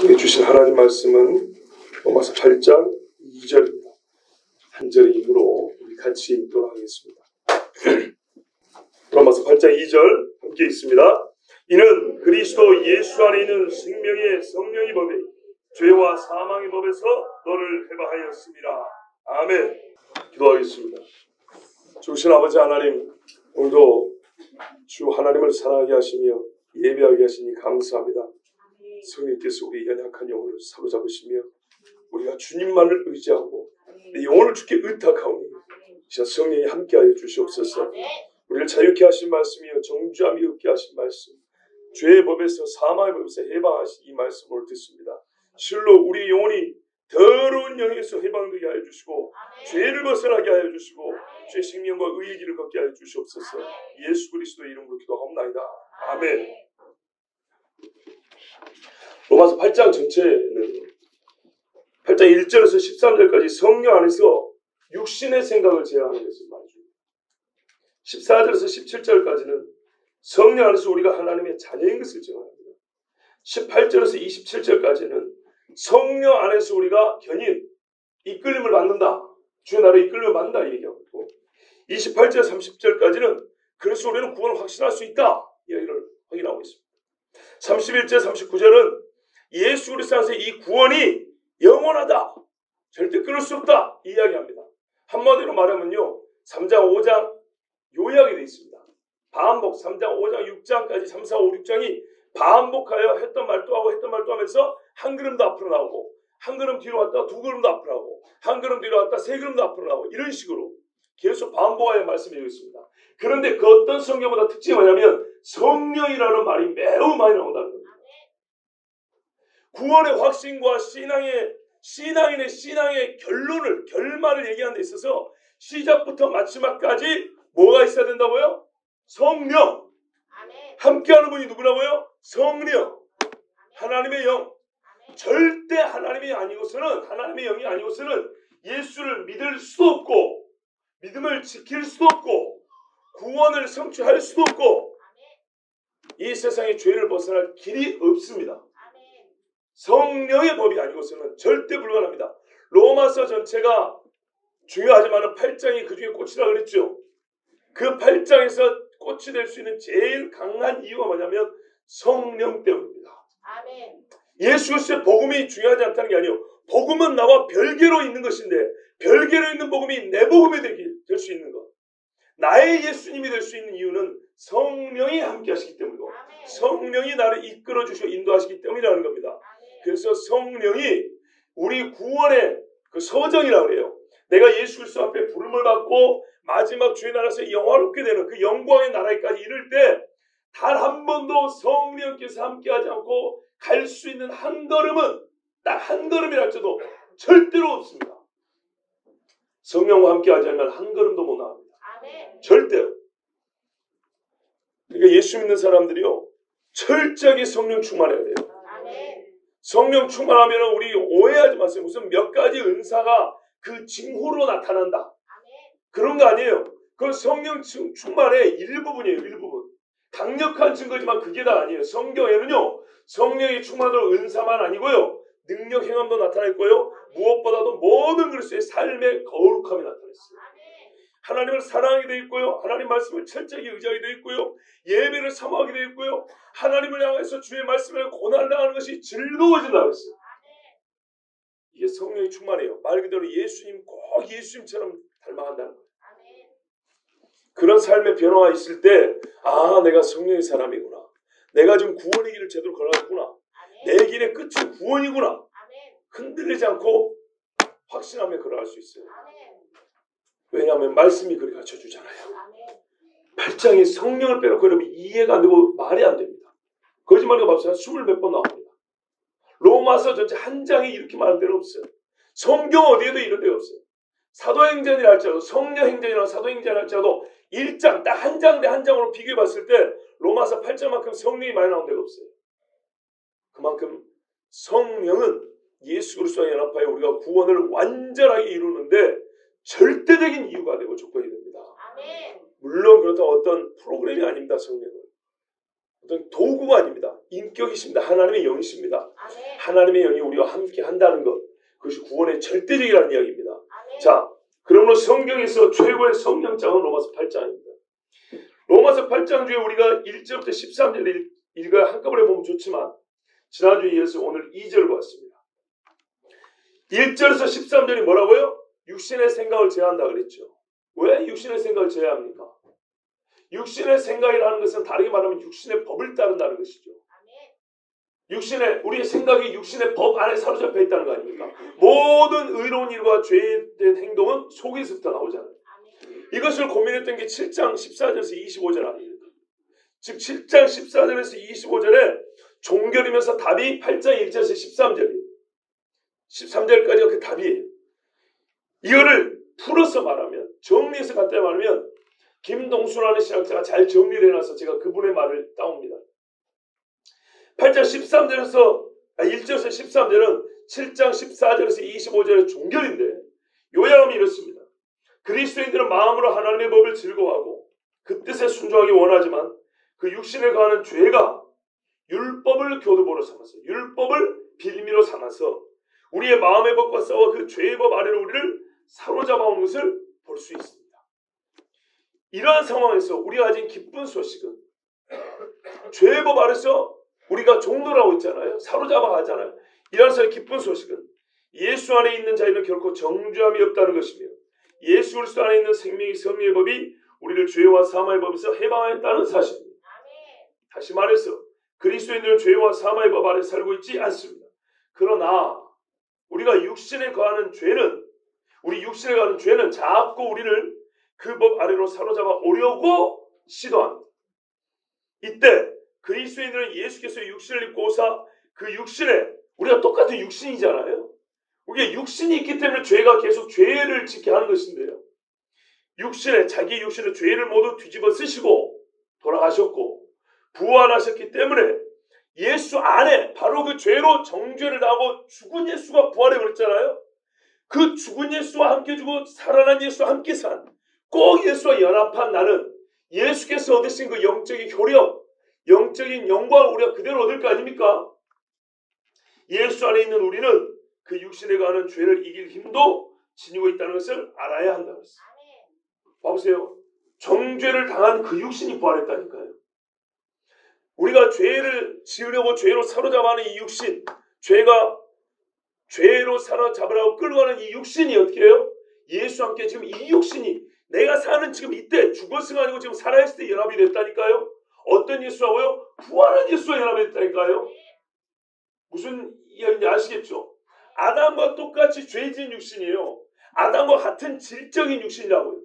우리 주신 하나님 말씀은 로마서 8장 2절입니다. 한 절의 힘으로 우리 같이 읽도록 하겠습니다. 로마서 8장 2절 함께 읽습니다. 이는 그리스도 예수 안에 있는 생명의 성령의 법에 죄와 사망의 법에서 너를 해방하였습니다. 아멘. 기도하겠습니다. 주신 아버지 하나님, 오늘도 주 하나님을 사랑하게 하시며 예배하게 하시니 감사합니다. 성령께서 우리 연약한 영혼을 사로잡으시며 우리가 주님만을 의지하고 내 영혼을 주께 의탁하오니 이제 성령이 함께하여 주시옵소서. 우리를 자유케 하신 말씀이요 정죄함이 없게 하신 말씀, 죄의 법에서 사망의 법에서 해방하신 이 말씀을 듣습니다. 실로 우리 영혼이 더러운 영에서 해방되게 하여 주시고 죄를 벗어나게 하여 주시고 주의 생명과 의의 길을 걷게 하여 주시옵소서. 예수 그리스도의 이름으로 기도하옵나이다. 아멘. 로마서 8장 전체는 8장 1절에서 13절까지 성령 안에서 육신의 생각을 제어하는 것을 말해줍니다. 14절에서 17절까지는 성령 안에서 우리가 하나님의 자녀인 것을 제어합니다. 18절에서 27절까지는 성령 안에서 우리가 견인, 이끌림을 받는다. 주의 나라에 이끌림을 받는다 얘기하고 28절 30절까지는 그래서 우리는 구원을 확신할 수 있다. 이 얘기를 확인하고 있습니다. 31절 39절은 예수 그리스도 안에서 이 구원이 영원하다. 절대 끊을 수 없다. 이 이야기합니다. 한마디로 말하면요. 3장 5장 요약이 되어 있습니다. 반복 3장 5장 6장까지 3, 4, 5, 6장이 반복하여 했던 말도 하고 했던 말도 하면서 한 걸음 더 앞으로 나오고 한 걸음 뒤로 왔다가 두 걸음 더 앞으로 나오고 한 걸음 뒤로 왔다가 세 걸음 더 앞으로 나오고 이런 식으로 계속 반복하여 말씀드리고 있습니다. 그런데 그 어떤 성경보다 특징이 뭐냐면 성령이라는 말이 매우 많이 나온다는 겁니다. 구원의 확신과 신앙의 결말을 얘기하는 데 있어서 시작부터 마지막까지 뭐가 있어야 된다고요? 성령. 함께하는 분이 누구라고요? 성령. 하나님의 영. 절대 하나님의 영이 아니고서는 예수를 믿을 수도 없고 믿음을 지킬 수도 없고 구원을 성취할 수도 없고 이 세상의 죄를 벗어날 길이 없습니다. 성령의 법이 아니고서는 절대 불가능합니다. 로마서 전체가 중요하지만 8장이 그 중에 꽃이라 그랬죠. 그 8장에서 꽃이 될 수 있는 제일 강한 이유가 뭐냐면 성령 때문입니다. 예수 그리스도의 복음이 중요하지 않다는 게 아니에요. 복음은 나와 별개로 있는 것인데 별개로 있는 복음이 내 복음이 될 수 있는 것. 나의 예수님이 될 수 있는 이유는 성령이 함께 하시기 때문이고 성령이 나를 이끌어 주시고 인도하시기 때문이라는 겁니다. 그래서 성령이 우리 구원의 그 서정이라고 그래요. 내가 예수 그리스도 앞에 부름을 받고 마지막 주의 나라에서 영화롭게 되는 그 영광의 나라에까지 이를 때 단 한 번도 성령께서 함께하지 않고 갈 수 있는 한 걸음은 딱 한 걸음이라 할지라도 절대로 없습니다. 성령과 함께하지 않으면 한 걸음도 못 나갑니다. 절대로. 그러니까 예수 믿는 사람들이요 철저하게 성령 충만해야 돼요. 성령 충만하면 우리 오해하지 마세요. 무슨 몇 가지 은사가 그 징후로 나타난다. 그런 거 아니에요. 그건 성령 충만의 일부분이에요. 일부분. 강력한 증거지만 그게 다 아니에요. 성경에는요. 성령이 충만으로 은사만 아니고요. 능력 행함도 나타났고요. 무엇보다도 모든 그리스도의 삶의 거룩함이 나타났어요. 하나님을 사랑하게 되어 있고요. 하나님 말씀을 철저히 의지하게 되어 있고요. 예배를 사모하게 되어 있고요. 하나님을 향해서 주의 말씀을 고난을 당하는 것이 즐거워진다고 했어요. 이게 성령이 충만해요. 말 그대로 예수님 꼭 예수님처럼 닮아간다는 거예요. 그런 삶의 변화가 있을 때 내가 성령의 사람이구나. 내가 지금 구원의 길을 제대로 걸어갔구나. 내 길의 끝은 구원이구나. 흔들리지 않고 확신하며 걸어갈 수 있어요. 왜냐하면 말씀이 그렇게 가르쳐주잖아요. 8장에 성령을 빼놓고 그러면 이해가 안 되고 말이 안 됩니다. 거짓말이가 맙시다. 20몇 번 나옵니다. 로마서 전체 한 장에 이렇게 말하는 데는 없어요. 성경 어디에도 이런 데가 없어요. 사도행전이라 할지라도 성령행전이나 사도행전이라 할지라도 1장 딱 한 장 대 한 장으로 비교해 봤을 때 로마서 8장만큼 성령이 많이 나온 데가 없어요. 그만큼 성령은 예수 그리스도와 연합하여 우리가 구원을 완전하게 이루는데 절대적인 이유가 되고 조건이 됩니다. 물론 그렇다고 어떤 프로그램이 아닙니다. 성령은 어떤 도구가 아닙니다. 인격이십니다. 하나님의 영이십니다. 하나님의 영이 우리와 함께 한다는 것, 그것이 구원의 절대적이라는 이야기입니다. 자, 그러므로 성경에서 최고의 성령장은 로마서 8장입니다. 로마서 8장 중에 우리가 1절부터 13절 읽어 한꺼번에 보면 좋지만 지난주에 이어서 오늘 2절을 보았습니다. 1절에서 13절이 뭐라고요? 육신의 생각을 제한한다 그랬죠. 왜 육신의 생각을 제한합니까? 육신의 생각이라는 것은 다르게 말하면 육신의 법을 따른다는 것이죠. 우리의 생각이 육신의 법 안에 사로잡혀 있다는 거 아닙니까? 모든 의로운 일과 죄의 행동은 속에서부터 나오잖아요. 이것을 고민했던 게 7장 14절에서 25절 아닙니까? 즉 7장 14절에서 25절에 종결이면서 답이 8장 1절에서 13절이에요. 13절까지가 그 답이에요. 이거를 풀어서 말하면, 정리해서 간단히 말하면 김동수라는 신학자가 잘 정리를 해놔서 제가 그분의 말을 따옵니다. 8장 13절에서 1절에서 13절은 7장 14절에서 25절의 종결인데 요약하면 이렇습니다. 그리스도인들은 마음으로 하나님의 법을 즐거워하고 그 뜻에 순종하기 원하지만 그 육신에 거하는 죄가 율법을 교두보로 삼아서, 율법을 빌미로 삼아서 우리의 마음의 법과 싸워 그 죄의 법 아래로 우리를 사로잡아온 것을 볼 수 있습니다. 이러한 상황에서 우리가 가진 기쁜 소식은 죄의 법 아래서 우리가 종노라고 있잖아요. 사로잡아 가잖아요. 이러한 사람의 기쁜 소식은 예수 안에 있는 자에는 결코 정죄함이 없다는 것이며 예수 그리스도 안에 있는 생명의 섭리의 법이 우리를 죄와 사망의 법에서 해방하였다는 사실입니다. 다시 말해서 그리스도인들은 죄와 사망의 법 아래 살고 있지 않습니다. 그러나 우리가 육신에 거하는 죄는, 우리 육신에 거하는 죄는 자꾸 우리를 그 법 아래로 사로잡아 오려고 시도합니다. 이때 그리스도인들은 예수께서 육신을 입고 오사 그 육신에, 우리가 똑같은 육신이잖아요. 우리가 육신이 있기 때문에 죄가 계속 죄를 짓게 하는 것인데요. 자기 육신의 죄를 모두 뒤집어 쓰시고 돌아가셨고 부활하셨기 때문에 예수 안에 바로 그 죄로 정죄를 당하고 죽은 예수가 부활해 버렸잖아요. 그 죽은 예수와 함께 죽고 살아난 예수와 함께 산, 꼭 예수와 연합한 나는 예수께서 얻으신 그 영적인 효력, 영적인 영광을 우리가 그대로 얻을 거 아닙니까? 예수 안에 있는 우리는 그 육신에 관한 죄를 이길 힘도 지니고 있다는 것을 알아야 한다고 했어요. 봐보세요. 정죄를 당한 그 육신이 부활했다니까요. 우리가 죄를 지으려고 죄로 사로잡아하는 이 육신, 죄로 사로잡으라고 끌고 가는 이 육신이 어떻게 해요? 예수와 함께 지금 이 육신이 내가 사는 지금 이때 죽었으가 아니고 지금 살아있을 때 연합이 됐다니까요. 어떤 예수하고요? 부활한 예수와 연합이 됐다니까요. 무슨 이야기인지 아시겠죠? 아담과 똑같이 죄 지은 육신이에요. 아담과 같은 질적인 육신이라고요.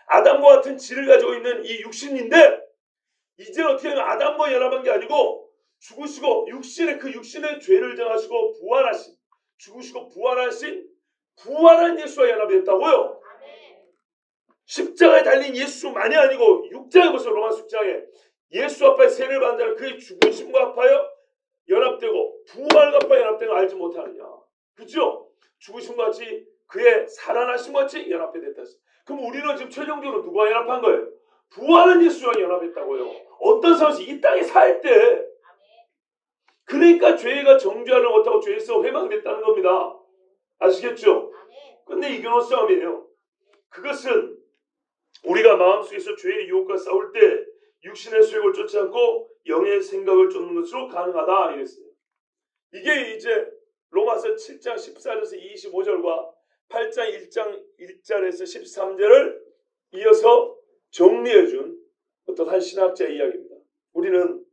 아담과 같은 질을 가지고 있는 이 육신인데 이제 어떻게 하면 아담과 연합한 게 아니고 죽으시고 그 육신의 죄를 정하시고 부활하신, 죽으시고 부활한 예수와 연합이 됐다고요. 십자가에 달린 예수만이 아니고 6장에 보세요. 로마서 6장에 예수 앞에 세례를 받는 자는 그의 죽으심과 합하여 연합되고 부활과 합하여 연합된 걸 알지 못하느냐. 그죠? 죽으심과 같이 그의 살아나심과 같이 연합해 됐다. 그럼 우리는 지금 최종적으로 누구와 연합한 거예요? 부활한 예수와 연합했다고요. 어떤 상황에서 이 땅에 살 때, 그러니까 죄가 정죄하지 못하고 죄에서 회방됐다는 겁니다. 아시겠죠? 근데 이견호 싸움이에요. 그것은 우리가 마음속에서 죄의 유혹과 싸울 때 육신의 수욕을 쫓지 않고 영의 생각을 쫓는 것으로 가능하다 이랬어요. 이게 이제 로마서 7장 14절에서 25절과 8장 1장 1절에서 13절을 이어서 정리해준 어떤 한 신학자의 이야기입니다. 우리는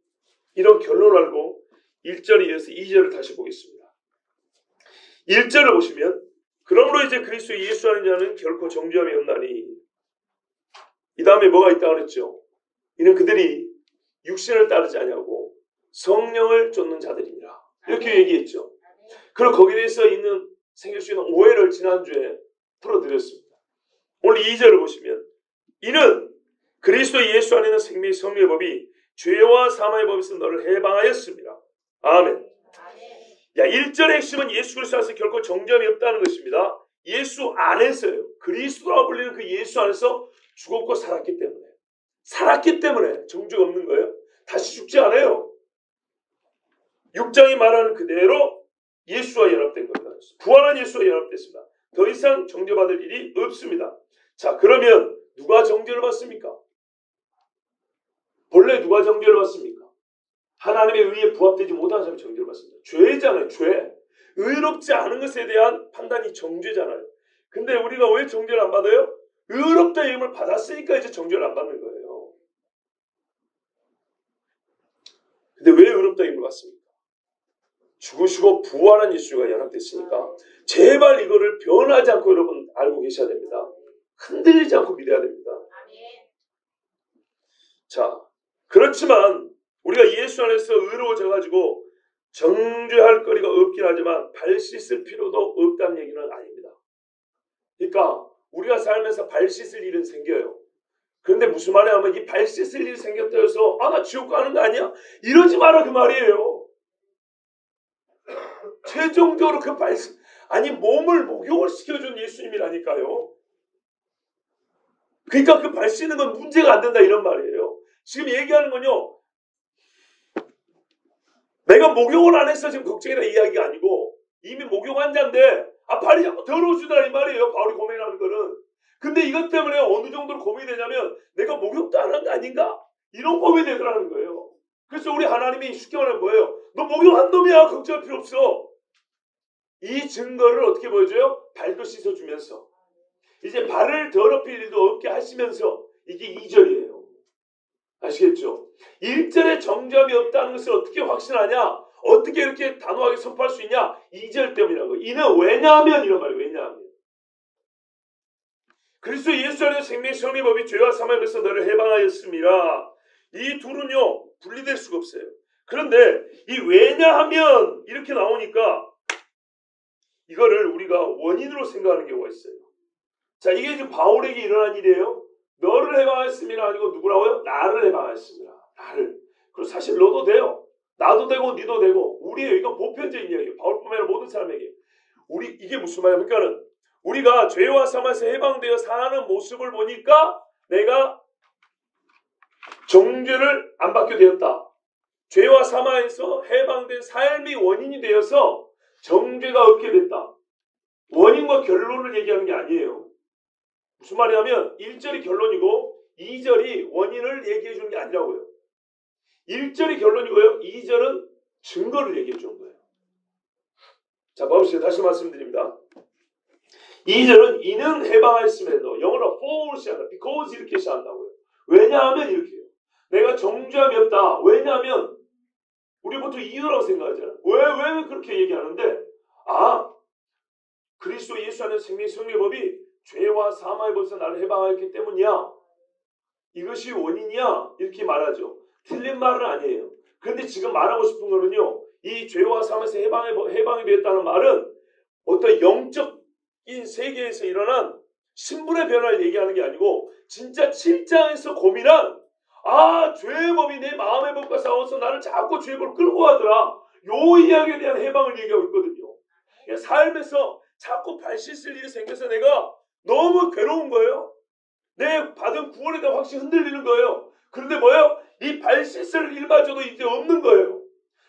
이런 결론을 알고 1절에 이어서 2절을 다시 보겠습니다. 1절을 보시면 그러므로 이제 그리스도 예수 안에 자는 결코 정죄함이 없나니, 이 다음에 뭐가 있다고 그랬죠? 이는 그들이 육신을 따르지 아니하고 성령을 쫓는 자들이니라 이렇게 얘기했죠. 그리고 거기에 대해서 생길 수 있는 오해를 지난주에 풀어드렸습니다. 오늘 2절을 보시면 이는 그리스도 예수 안에 있는 생명의 섭리의 법이 죄와 사망의 법에서 너를 해방하였습니다. 아멘. 1절의 핵심은 예수 그리스도 안에서 결코 정죄함이 없다는 것입니다. 예수 안에서요. 그리스도라고 불리는 그 예수 안에서 죽었고 살았기 때문에 정죄가 없는 거예요. 다시 죽지 않아요. 6장이 말하는 그대로 예수와 연합된 겁니다. 부활한 예수와 연합됐습니다. 더 이상 정죄받을 일이 없습니다. 자, 그러면 누가 정죄를 받습니까? 본래 누가 정죄를 받습니까? 하나님의 의에 부합되지 못한 사람이 정죄를 받습니다. 죄잖아요. 죄. 의롭지 않은 것에 대한 판단이 정죄잖아요. 근데 우리가 왜 정죄를 안 받아요? 의롭다 이름을 받았으니까 이제 정죄를 안 받는 거예요. 근데 왜 의롭다 이름을 받습니까? 죽으시고 부활한 예수가 연합됐으니까 제발 이거를 변하지 않고 여러분 알고 계셔야 됩니다. 흔들리지 않고 믿어야 됩니다. 자, 그렇지만 우리가 예수 안에서 의로워져 가지고 정죄할 거리가 없긴 하지만 발 씻을 필요도 없다는 얘기는 아닙니다. 그러니까 우리가 살면서 발 씻을 일은 생겨요. 그런데 무슨 말이냐면 이 발 씻을 일이 생겼다 해서 나 지옥 가는 거 아니야? 이러지 마라 그 말이에요. 최종적으로 그 발 아니 몸을 목욕을 시켜준 예수님이라니까요. 그러니까 그 발 씻는 건 문제가 안 된다 이런 말이에요. 지금 얘기하는 건요. 내가 목욕을 안 했어 지금 걱정이라 이야기가 아니고 이미 목욕 환자인데 발이 자꾸 더러워지더라 이 말이에요. 바울이 고민하는 거는. 근데 이것 때문에 어느 정도로 고민이 되냐면 내가 목욕도 안 한 거 아닌가? 이런 고민이 되더라는 거예요. 그래서 우리 하나님이 쉽게 말하면 뭐예요? 너 목욕한 놈이야. 걱정할 필요 없어. 이 증거를 어떻게 보여줘요? 발도 씻어주면서 이제 발을 더럽힐 일도 없게 하시면서 이게 2절이에요. 아시겠죠? 1절에 정죄함이 없다는 것을 어떻게 확신하냐? 어떻게 이렇게 단호하게 선포할 수 있냐? 2절 때문이라는 거예요. 이는 왜냐하면 이런 말이에요. 왜냐하면 그리스도 예수 안에서 생명의 성리법이 죄와 사망에서 너를 해방하였습니다. 이 둘은요 분리될 수가 없어요. 그런데 이 왜냐하면 이렇게 나오니까 이거를 우리가 원인으로 생각하는 경우가 있어요. 자, 이게 지금 바울에게 일어난 일이에요. 너를 해방하였습니다 아니고 누구라고요? 나를 해방하였습니다. 나를. 그리고 사실 너도 돼요. 나도 되고 니도 되고 우리의 이건 보편적인 이야기예요. 바울뿐만 아니라 모든 사람에게. 우리 이게 무슨 말입니까는 우리가 죄와 사망에서 해방되어 사는 모습을 보니까 내가 정죄를 안 받게 되었다. 죄와 사망에서 해방된 삶이 원인이 되어서 정죄가 없게 됐다. 원인과 결론을 얘기하는 게 아니에요. 무슨 말이냐면 1절이 결론이고 2절이 원인을 얘기해 주는 게 아니라고요. 1절이 결론이고요. 2절은 증거를 얘기해 주는 거예요. 자, 봐보세요. 다시 말씀드립니다. 2절은 이는 해방하였음에도 영어로 for's 한다. because 이렇게 시작한다고요. 왜냐하면 이렇게요. 내가 정죄함이 없다. 왜냐하면 우리 보통 이유라고 생각하잖아요. 왜 그렇게 얘기하는데 그리스도 예수 안에서 생명의 성리법이 죄와 사망의 법에서 나를 해방하였기 때문이야. 이것이 원인이야. 이렇게 말하죠. 틀린 말은 아니에요. 그런데 지금 말하고 싶은 거는요. 이 죄와 사망에서 해방이 되었다는 말은 어떤 영적인 세계에서 일어난 신분의 변화를 얘기하는 게 아니고 진짜 7장에서 고민한 죄의 법이 내 마음의 법과 싸워서 나를 자꾸 죄의 법을 끌고 가더라. 요 이야기에 대한 해방을 얘기하고 있거든요. 삶에서 자꾸 발 씻을 일이 생겨서 내가 너무 괴로운 거예요. 내 받은 구원에 대한 확신이 흔들리는 거예요. 그런데 뭐예요? 이 발 씻을 일마저도 이제 없는 거예요.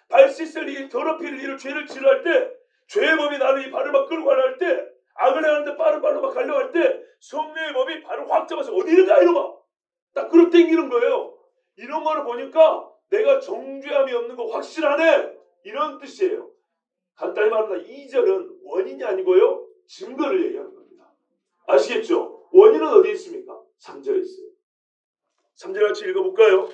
발 씻을 일, 더럽힐 일을 죄를 치료할 때 죄의 법이 나를 이 발을 막 끌고 가려 할 때 악을 행하는데 빠른 발로 막 가려고 할 때 성령의 법이 발을 확 잡아서 어디를 가 이놈아 딱 끌어 당기는 거예요. 이런 거를 보니까 내가 정죄함이 없는 거 확실하네 이런 뜻이에요. 간단히 말하면 2절은 원인이 아니고요 증거를 얘기하는 겁니다. 아시겠죠? 원인은 어디에 있습니까? 3절에 있어요. 3절 같이 읽어볼까요?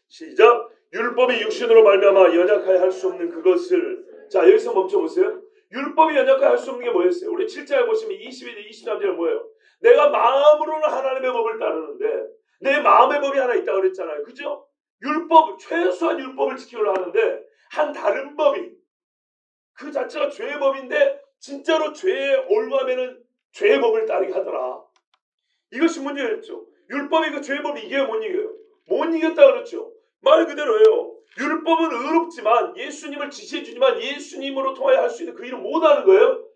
시작. 율법이 육신으로 말미암아 연약하여 할 수 없는 그것을. 자, 여기서 멈춰보세요. 율법이 연약하여 할 수 없는 게 뭐였어요? 우리 7장에 보시면 22절 23절은 뭐예요? 내가 마음으로는 하나님의 법을 따르는데 내 마음의 법이 하나 있다고 그랬잖아요. 그죠? 율법, 최소한 율법을 지키려고 하는데 한 다른 법이 그 자체가 죄의 법인데 진짜로 죄에 올가면은 죄의 법을 따르게 하더라. 이것이 문제였죠. 율법이 그 죄의 법이 이겨요, 못 이겨요? 못 이겼다 그랬죠. 말 그대로예요. 율법은 의롭지만 예수님을 지시해주지만 예수님으로 통하여 할 수 있는 그 일을 못하는 거예요.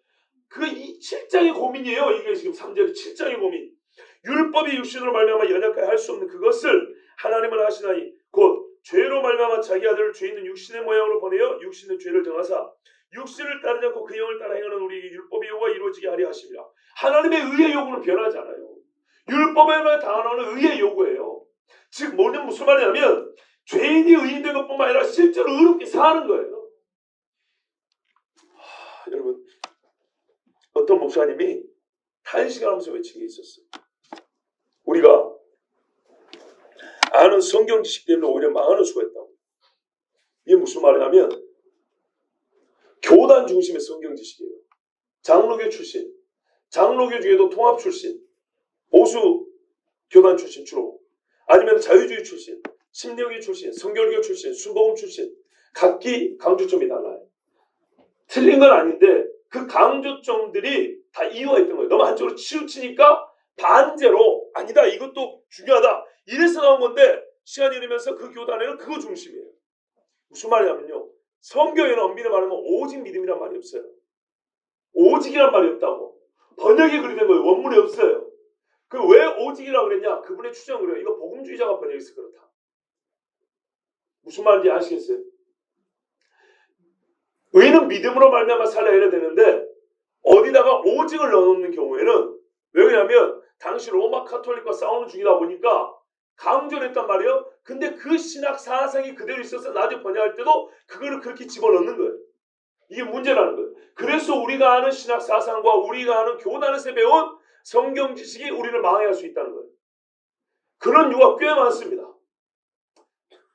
그 7장의 고민이에요. 이게 지금 3절 7장의 고민. 율법이 육신으로 말미암아 연약하여 할 수 없는 그것을 하나님은 하시나니 곧 죄로 말미암아 자기 아들을 죄 있는 육신의 모양으로 보내어 육신의 죄를 정하사 육신을 따르지 않고 그 영을 따라 행하는 우리에게 율법의 요구가 이루어지게 하려 하십니다. 하나님의 의의 요구는 변하지 않아요. 율법에만 당하는 의의 요구예요. 즉 무슨 말이냐면 죄인이 의인된 것뿐만 아니라 실제로 의롭게 사는 거예요. 여러분, 어떤 목사님이 탄식을 하면서 외친 게 있었어요. 우리가 아는 성경 지식 때문에 오히려 망하는 수가 있다고. 이게 무슨 말이냐면 교단 중심의 성경 지식이에요. 장로교 출신, 장로교 중에도 통합 출신, 보수 교단 출신 주로, 아니면 자유주의 출신, 심리학교 출신, 성결교 출신, 순복음 출신, 각기 강조점이 달라요. 틀린 건 아닌데 그 강조점들이 다 이유가 있던 거예요. 너무 한쪽으로 치우치니까 반대로 아니다, 이것도 중요하다, 이래서 나온 건데 시간이 흐르면서 그 교단에는 그거 중심이에요. 무슨 말이냐면요, 성경에는 엄밀히 말하면 오직 믿음이란 말이 없어요. 오직이란 말이 없다고. 번역이 그리 된 거예요. 원문에 없어요. 그 왜 오직이라고 그랬냐? 그분의 추정을 해요. 이거 복음주의자가 번역해서 그렇다. 무슨 말인지 아시겠어요? 의인은 믿음으로 말미암아 살라 이래야 되는데 어디다가 오직을 넣어놓는 경우에는 왜 그러냐면 당시 로마 카톨릭과 싸우는 중이다 보니까 강조를 했단 말이에요. 근데 그 신학 사상이 그대로 있어서 나중에 번역할 때도 그거를 그렇게 집어넣는 거예요. 이게 문제라는 거예요. 그래서 우리가 아는 신학 사상과 우리가 아는 교단에서 배운 성경 지식이 우리를 망해할 수 있다는 거예요. 그런 이유가 꽤 많습니다.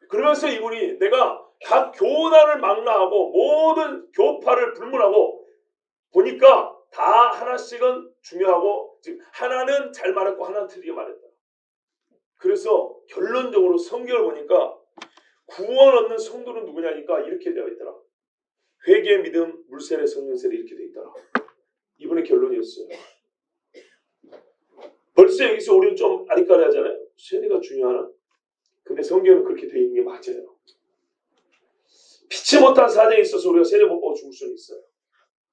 그러면서 이분이 내가 각 교단을 망라하고 모든 교파를 불문하고 보니까 다 하나씩은 중요하고, 즉 하나는 잘 말했고 하나는 틀리게 말했다. 그래서 결론적으로 성경을 보니까 구원 얻는 성도는 누구냐니까 이렇게 되어 있더라. 회개의 믿음, 물세례, 성령세례 이렇게 되어 있더라. 이분의 결론이었어요. 벌써 여기서 우리는 좀 아리까리하잖아요. 세례가 중요하나? 근데 성경은 그렇게 되어 있는 게 맞아요. 피치 못한 사정에 있어서 우리가 세례 못 받고 죽을 수는 있어요.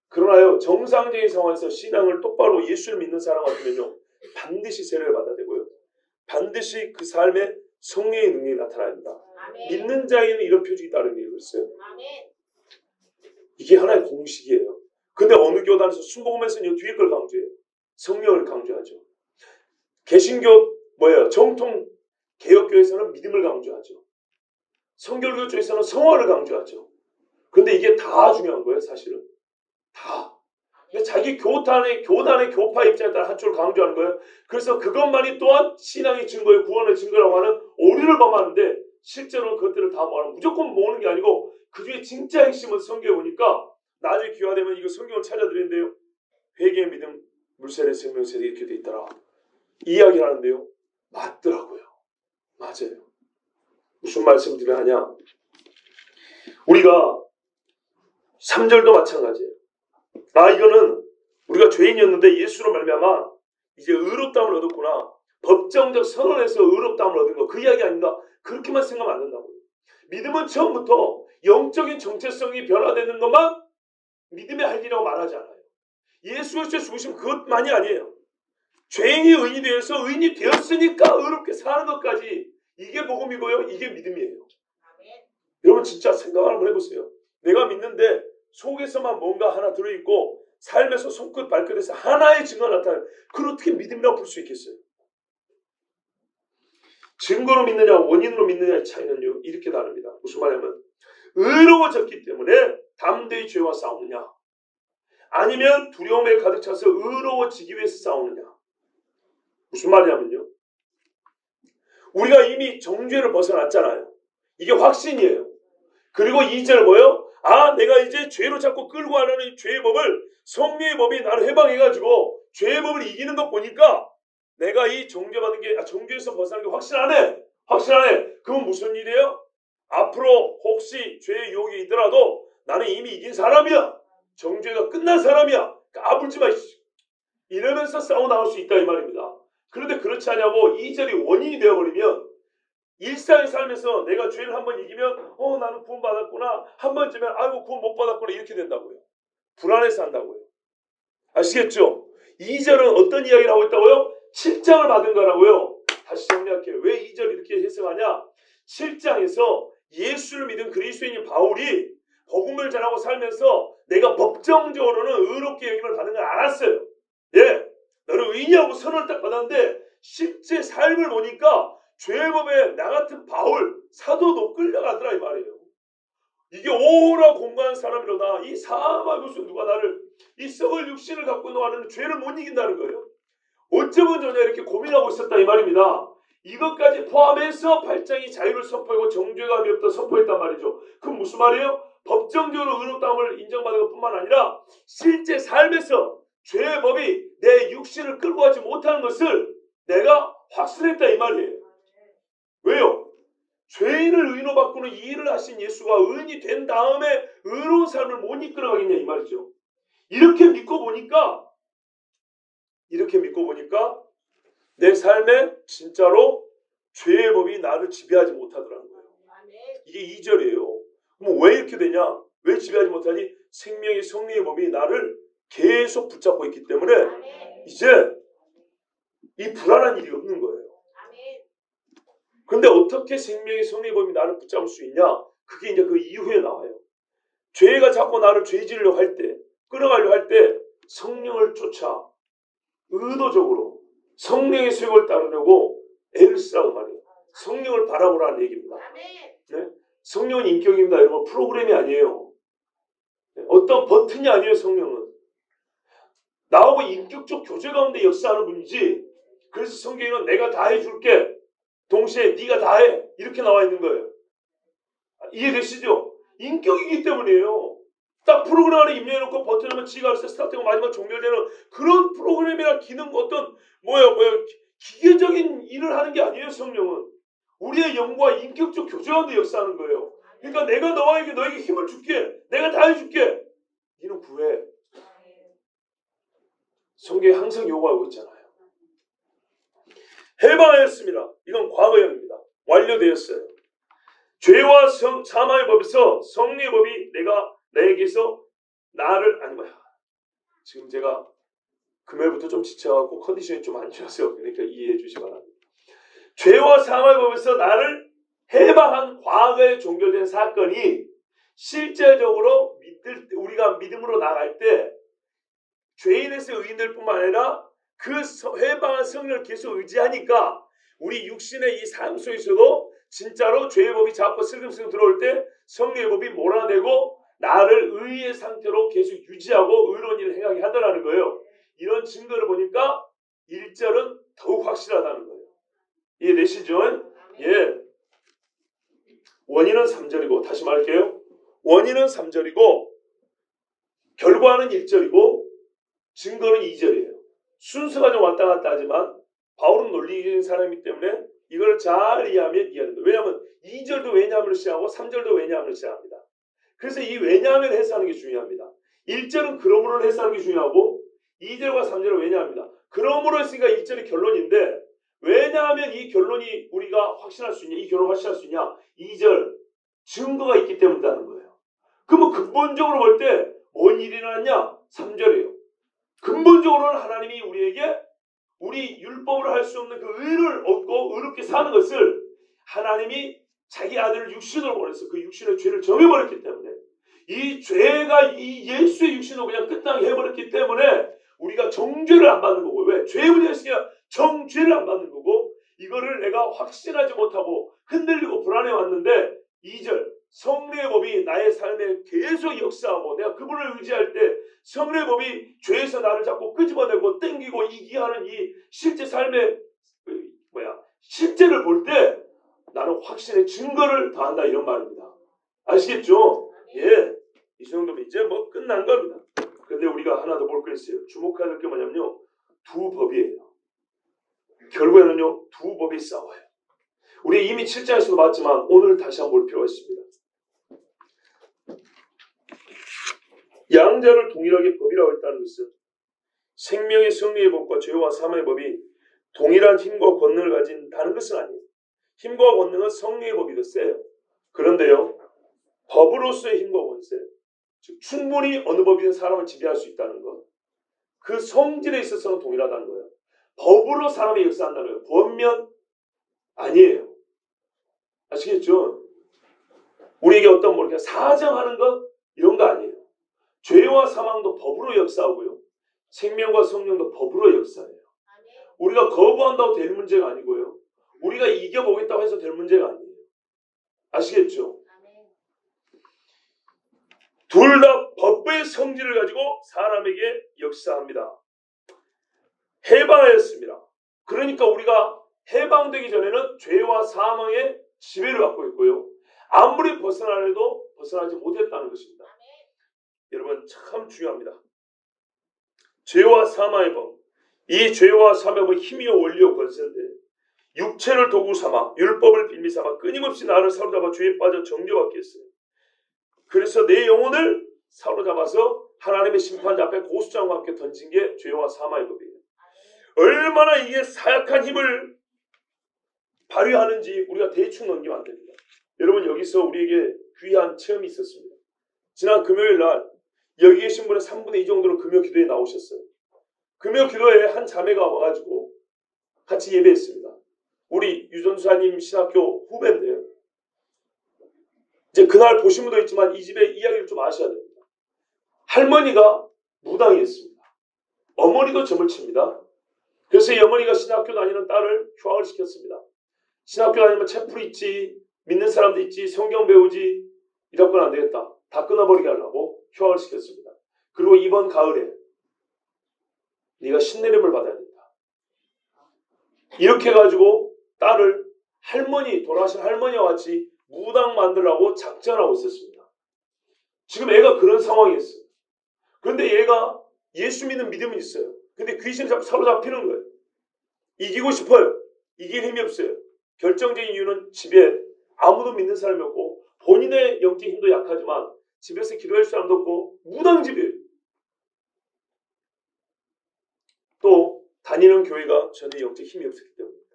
그러나요, 정상적인 상황에서 신앙을 똑바로 예수를 믿는 사람 같으면요, 반드시 세례를 받아야 되고요. 반드시 그 삶에 성령의 능력이 나타나야 합니다. 아멘. 믿는 자에게는 이런 표적이 따르는 게 있어요. 아멘. 이게 하나의 공식이에요. 근데 어느 교단에서 순복음에서는 뒤에 걸 강조해요. 성령을 강조하죠. 개신교 정통 개혁교에서는 믿음을 강조하죠. 성결교 쪽에서는 성화를 강조하죠. 근데 이게 다 중요한 거예요, 사실은. 다. 근데 자기 교단의 교파 입장에 따라 한쪽을 강조하는 거예요. 그래서 그것만이 또한 신앙의 증거예요, 구원의 증거라고 하는 오류를 범하는데, 실제로는 그것들을 다 모아는 무조건 모으는 게 아니고 그 중에 진짜 핵심은 성경에 보니까 나중에 기회가 되면 이거 성경을 찾아드리는데요, 회개의 믿음, 물세례, 생명세례 이렇게 돼 있더라. 이야기를 하는데요, 맞더라고요. 맞아요. 무슨 말씀 드려야 하냐? 우리가 3절도 마찬가지예요. 이거는 우리가 죄인이었는데 예수로 말미암아 이제 의롭다함을 얻었구나, 법정적 선언에서 의롭다함을 얻은 거, 그 이야기 아닌가? 그렇게만 생각하면 안 된다고요. 믿음은 처음부터 영적인 정체성이 변화되는 것만 믿음의 할 일이라고 말하지 않아요. 예수 그리스도의 죽으심 그것만이 아니에요. 죄인이 의인이 되어서 의인이 되었으니까 의롭게 사는 것까지, 이게 복음이고요, 이게 믿음이에요. 아멘. 여러분 진짜 생각을 한번 해보세요. 내가 믿는데 속에서만 뭔가 하나 들어있고 삶에서 손끝 발끝에서 하나의 증거가 나타나요. 그걸 어떻게 믿음이라고 볼 수 있겠어요? 증거로 믿느냐 원인으로 믿느냐의 차이는요, 이렇게 다릅니다. 무슨 말이냐면 의로워졌기 때문에 담대히 죄와 싸우느냐, 아니면 두려움에 가득 차서 의로워지기 위해서 싸우느냐. 무슨 말이냐면요, 우리가 이미 정죄를 벗어났잖아요. 이게 확신이에요. 그리고 2절 뭐예요? 내가 이제 죄로 자꾸 끌고 가는 죄의 법을, 성령의 법이 나를 해방해가지고 죄의 법을 이기는 것 보니까 내가 이 정죄받은 게, 정죄에서 벗어나는 게 확실하네. 그건 무슨 일이에요? 앞으로 혹시 죄의 유혹이 있더라도 나는 이미 이긴 사람이야. 정죄가 끝난 사람이야. 까불지 마. 이러면서 싸워 나올 수 있다 이 말입니다. 그런데 그렇지 않냐고 2절이 원인이 되어버리면 일상의 삶에서 내가 죄를 한번 이기면 나는 구원 받았구나, 한 번쯤엔 아이고 구원 못 받았구나, 이렇게 된다고요. 불안해서 한다고요. 아시겠죠? 2절은 어떤 이야기를 하고 있다고요? 7장을 받은 거라고요. 다시 정리할게요. 왜 2절 이렇게 해석하냐? 7장에서 예수를 믿은 그리스도인인 바울이 복음을 전하고 살면서 내가 법정적으로는 의롭게 여김을 받는 걸 알았어요. 예, 너는 의인이라고 선언을 딱 받았는데 실제 삶을 보니까 죄의 법에 나 같은 바울 사도도 끌려가더라 이 말이에요. 이게 오라 공부한 사람이로다. 이 사마 교수 누가 나를 이 썩을 육신을 갖고 너하는 죄를 못 이긴다는 거예요. 어쩌면 전혀 이렇게 고민하고 있었다 이 말입니다. 이것까지 포함해서 8장이 자유를 선포하고 정죄감이 없다 선포했단 말이죠. 그럼 무슨 말이에요? 법정적으로 의롭다함을 인정받은 것뿐만 아니라 실제 삶에서 죄의 법이 내 육신을 끌고 가지 못하는 것을 내가 확신했다 이 말이에요. 왜요? 죄인을 의인으로 바꾸는 이 일을 하신 예수가 의인이 된 다음에 의로운 삶을 못 이끌어가겠냐 이 말이죠. 이렇게 믿고 보니까 내 삶에 진짜로 죄의 법이 나를 지배하지 못하더라는 거예요. 이게 2절이에요. 그럼 왜 이렇게 되냐? 왜 지배하지 못하니? 생명의 성령의 법이 나를 계속 붙잡고 있기 때문에 이제 이 불안한 일이 없는 거예요. 근데 어떻게 생명의 성령의 법이 나를 붙잡을 수 있냐? 그게 이제 그 이후에 나와요. 죄가 자꾸 나를 죄지으려고 할 때, 끌어가려고 할 때 성령을 쫓아 의도적으로 성령의 수욕을 따르려고 애를 쓰라고 말해요. 성령을 바라보라는 얘기입니다. 네? 성령은 인격입니다. 여러분 프로그램이 아니에요. 어떤 버튼이 아니에요. 성령은. 나하고 인격적 교제 가운데 역사하는 분이지. 그래서 성경에는 내가 다 해줄게. 동시에 네가 다 해. 이렇게 나와 있는 거예요. 이해되시죠? 인격이기 때문이에요. 딱 프로그램 안에 입력해놓고 버튼하면 지가 알아서 스타트하고 마지막 종결되는 그런 프로그램이나 기능 어떤 기계적인 일을 하는 게 아니에요. 성령은 우리의 영과 인격적 교제 가운데 역사하는 거예요. 그러니까 내가 너에게 힘을 줄게. 내가 다 해줄게. 너는 구해. 성경에 항상 요구하고 있잖아요. 해방하였습니다. 이건 과거형입니다. 완료되었어요. 죄와 사망의 법에서 성령의 법이 나에게서 나를 지금 제가 금요일부터 좀 지쳐갖고 컨디션이 좀 안 좋아서 그러니까 이해해 주시기 바랍니다. 죄와 사망의 법에서 나를 해방한 과거에 종결된 사건이 실제적으로 우리가 믿음으로 나갈 때 죄인에서 의인될 뿐만 아니라 그 해방한 성령을 계속 의지하니까 우리 육신의 이 삶 속에서도 진짜로 죄의 법이 자꾸 슬금슬금 들어올 때 성령의 법이 몰아내고 나를 의의 상태로 계속 유지하고 의로운 일을 행하게 하더라는 거예요. 이런 증거를 보니까 1절은 더욱 확실하다는 거예요. 이해되시죠? 예. 원인은 3절이고 다시 말할게요. 원인은 3절이고 결과는 1절이고 증거는 2절이에요. 순서가 좀 왔다 갔다 하지만 바울은 논리적인 사람이기 때문에 이걸 잘 이해하면 이해합니다. 왜냐하면 2절도 왜냐하면 시작하고 3절도 왜냐하면 시작합니다. 그래서 이 왜냐하면 해석하는 게 중요합니다. 1절은 그러므로 해석하는 게 중요하고 2절과 3절은 왜냐합니다. 그러므로 했으니까 1절이 결론인데 왜냐하면 이 결론이 우리가 확신할 수 있냐? 이 결론을 확신할 수 있냐? 2절 증거가 있기 때문이라는 거예요. 그러면 근본적으로 볼 때 뭔 일이 일어났냐? 3절이에요. 근본적으로는 하나님이 우리에게 우리 율법으로 할 수 없는 그 의를 얻고 의롭게 사는 것을 하나님이 자기 아들을 육신으로 보내서 그 육신의 죄를 정해버렸기 때문에 이 죄가 이 예수의 육신으로 그냥 끝나게 해버렸기 때문에 우리가 정죄를 안 받는 거고 왜? 죄의 문제가 있으니까 정죄를 안 받는 거고 이거를 내가 확신하지 못하고 흔들리고 불안해 왔는데 2절 성령의 법이 나의 삶에 계속 역사하고 내가 그분을 의지할 때 성령의 법이 죄에서 나를 자꾸 끄집어내고 땡기고 이기게 하는 이 실제 삶의 실제를 볼 때 나는 확신의 증거를 더한다 이런 말입니다. 아시겠죠? 예, 이 정도면 이제 뭐 끝난 겁니다. 그런데 우리가 하나 더 볼 거 있어요. 주목해야 될 게 뭐냐면요. 두 법이에요. 결국에는요. 두 법이 싸워요. 우리 이미 7장에서도 봤지만 오늘 다시 한번 볼 필요가 있습니다. 양자를 동일하게 법이라고 했다는 것은 생명의 성리의 법과 죄와 사망의 법이 동일한 힘과 권능을 가진다는 것은 아니에요. 힘과 권능은 성령의 법이 더 세요. 그런데요. 법으로서의 힘과 권세, 즉 충분히 어느 법이든 사람을 지배할 수 있다는 것. 그 성질에 있어서는 동일하다는 거예요. 법으로 사람이 역사한다는 거예요. 권면 아니에요. 아시겠죠? 우리에게 어떤 이렇게 사정하는 것 이런 거 아니에요. 죄와 사망도 법으로 역사하고요. 생명과 성령도 법으로 역사해요. 우리가 거부한다고 될 문제가 아니고요. 우리가 이겨보겠다고 해서 될 문제가 아니에요. 아시겠죠? 둘 다 법의 성질을 가지고 사람에게 역사합니다. 해방하였습니다. 그러니까 우리가 해방되기 전에는 죄와 사망의 지배를 받고 있고요. 아무리 벗어나려도 벗어나지 못했다는 것입니다. 여러분 참 중요합니다. 죄와 사망의 법. 이 죄와 사망의 법은 힘이요 원리요 권세인데 육체를 도구 삼아 율법을 빌미 삼아 끊임없이 나를 사로잡아 죄에 빠져 정죄받게 했어요. 그래서 내 영혼을 사로잡아서 하나님의 심판자 앞에 고소장과 함께 던진 게 죄와 사망의 법이에요. 얼마나 이게 사약한 힘을 발휘하는지 우리가 대충 넘기면 안 됩니다. 여러분 여기서 우리에게 귀한 체험이 있었습니다. 지난 금요일 날 여기 계신 분의 3분의 2 정도는 금요 기도에 나오셨어요. 금요 기도에 한 자매가 와가지고 같이 예배했습니다. 우리 유전수사님 신학교 후배인데요. 이제 그날 보신 분도 있지만 이 집의 이야기를 좀 아셔야 됩니다. 할머니가 무당이었습니다. 어머니도 점을 칩니다. 그래서 이 어머니가 신학교 다니는 딸을 휴학을 시켰습니다. 신학교 다니면 채플 있지, 믿는 사람도 있지, 성경 배우지, 이럴 안 되겠다. 다 끊어버리게 하려고 휴학을 시켰습니다. 그리고 이번 가을에 네가 신내림을 받아야 된다. 이렇게 해가지고 딸을 할머니, 돌아가신 할머니와 같이 무당 만들라고 작전하고 있었습니다. 지금 애가 그런 상황이었어요. 그런데 얘가 예수 믿는 믿음은 있어요. 근데 귀신이 자꾸 사로잡히는 거예요. 이기고 싶어요. 이길 힘이 없어요. 결정적인 이유는 집에 아무도 믿는 사람이 없고 본인의 영적 힘도 약하지만 집에서 기도할 사람도 없고 무당집이에요. 또 다니는 교회가 전혀 영적 힘이 없었기 때문입니다.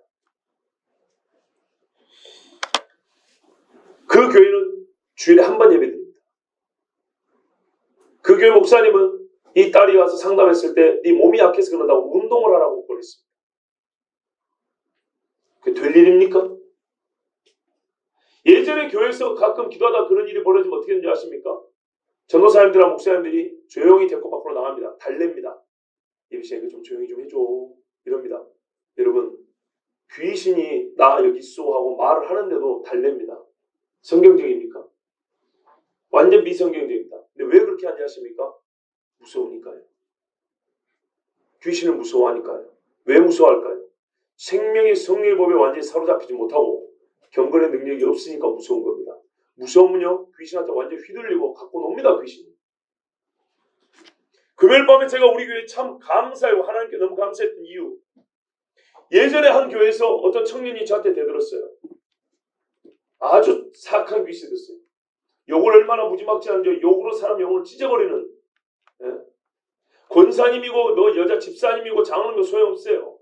그 교회는 주일에 한 번 예배드립니다. 그 교회 목사님은 이 딸이 와서 상담했을 때 네 몸이 약해서 그런다고 운동을 하라고 그랬습니다. 그게 될 일입니까? 예전에 교회에서 가끔 기도하다 그런 일이 벌어지면 어떻게 되는지 아십니까? 전도사님들과 목사님들이 조용히 데리고 밖으로 나갑니다. 달랩니다. 예비씨 이거 좀 조용히 좀 해줘. 이럽니다. 여러분 귀신이 나 여기 있어 하고 말을 하는데도 달랩니다. 성경적입니까? 완전 비성경적입니다. 근데 왜 그렇게 하는지 아십니까? 무서우니까요. 귀신을 무서워하니까요. 왜 무서워할까요? 생명의 성리법에 완전히 사로잡히지 못하고 경건의 능력이 없으니까 무서운 겁니다. 무서우면요 귀신한테 완전히 휘둘리고 갖고 놉니다. 귀신이. 금요일 밤에 제가 우리 교회에 참 감사하고 하나님께 너무 감사했던 이유, 예전에 한 교회에서 어떤 청년이 저한테 대들었어요. 아주 사악한 귀신이 됐어요. 욕을 얼마나 무지막지 하는지 욕으로 사람 영혼을 찢어버리는, 예? 권사님이고 너 여자 집사님이고 장로님이고 소용없어요.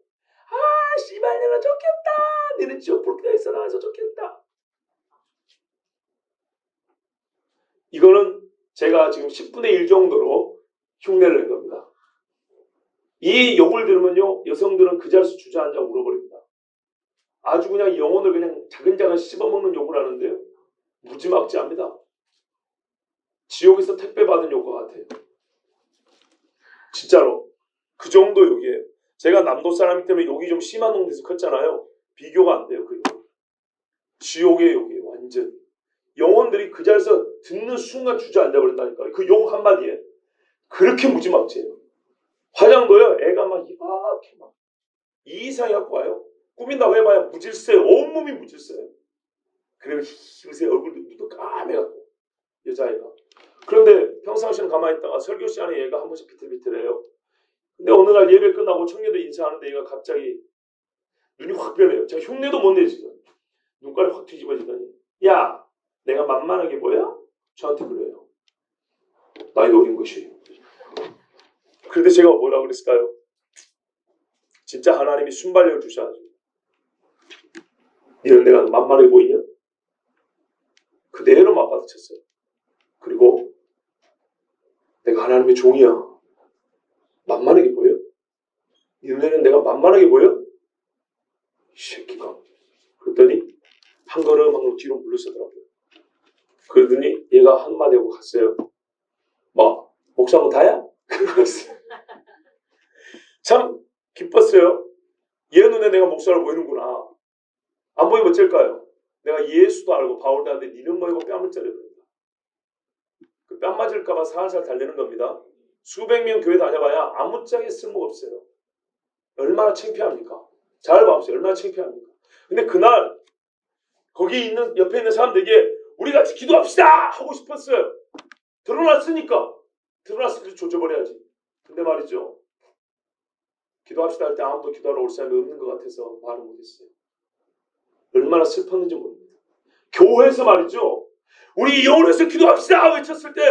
아 씨발 내가 좋겠다. 너는 지옥 불교에서 나와서 좋겠다. 이거는 제가 지금 10분의 1 정도로 흉내를 낸 겁니다. 이 욕을 들으면요 여성들은 그 자리에서 주저앉아 울어버립니다. 아주 그냥 영혼을 그냥 자근자근 씹어먹는 욕을 하는데요 무지막지합니다. 지옥에서 택배 받은 욕과 같아요. 진짜로 그 정도 욕이에요. 제가 남도 사람이기 때문에 욕이 좀 심한 놈에서 컸잖아요. 비교가 안 돼요. 그 욕. 지옥의 욕이에요. 완전. 영혼들이 그 자리에서 듣는 순간 주저앉아버린다니까요. 그 욕 한마디에 그렇게 무지막지해요. 화장도요 애가 막 이렇게 막 이상히 갖고 와요. 꾸민다고 해봐야 무질서예요. 온몸이 무질서예요. 그리고 요새 얼굴도 눈도 까매갖고 여자애가. 그런데 평상시에는 가만히 있다가 설교 시간에 얘가 한 번씩 비틀비틀해요. 근데 어느 날 예배 끝나고 청년들 인사하는데 얘가 갑자기 눈이 확 변해요. 제가 흉내도 못 내지. 눈깔이 확 뒤집어지더니 야 내가 만만하게 보여? 저한테 그래요. 나이도 어린 것이. 그런데 제가 뭐라 그랬을까요? 진짜 하나님이 순발력을 주셔가지고 너는 내가 만만하게 보이냐? 그대로 맞받아쳤어요. 그리고 내가 하나님의 종이야. 만만하게 보여? 네 눈에는 내가 만만하게 보여? 이 새끼가. 그랬더니 한 걸음 한 걸음 뒤로 물러서더라고요. 그러더니 얘가 한마디 하고 갔어요. 뭐 목사하고 다야? 참 기뻤어요. 얘 눈에 내가 목사로 보이는구나. 안 보이면 어쩔까요? 내가 예수도 알고 바울도 아는데 니는 뭐이고 뺨을 자르는다. 그 뺨 맞을까봐 살살 달래는 겁니다. 수백 명 교회 다녀봐야 아무짝에 쓸모가 없어요. 얼마나 창피합니까? 잘 봐보세요. 얼마나 창피합니까? 근데 그날 거기 있는 옆에 있는 사람들에게 우리 같이 기도합시다 하고 싶었어요. 드러났으니까. 드러났을 때 조져버려야지. 근데 말이죠. 기도합시다 할 때 아무도 기도하러 올 사람이 없는 것 같아서 말을 못했어요. 얼마나 슬펐는지 모릅니다. 교회에서 말이죠. 우리 영혼에서 기도합시다 외쳤을 때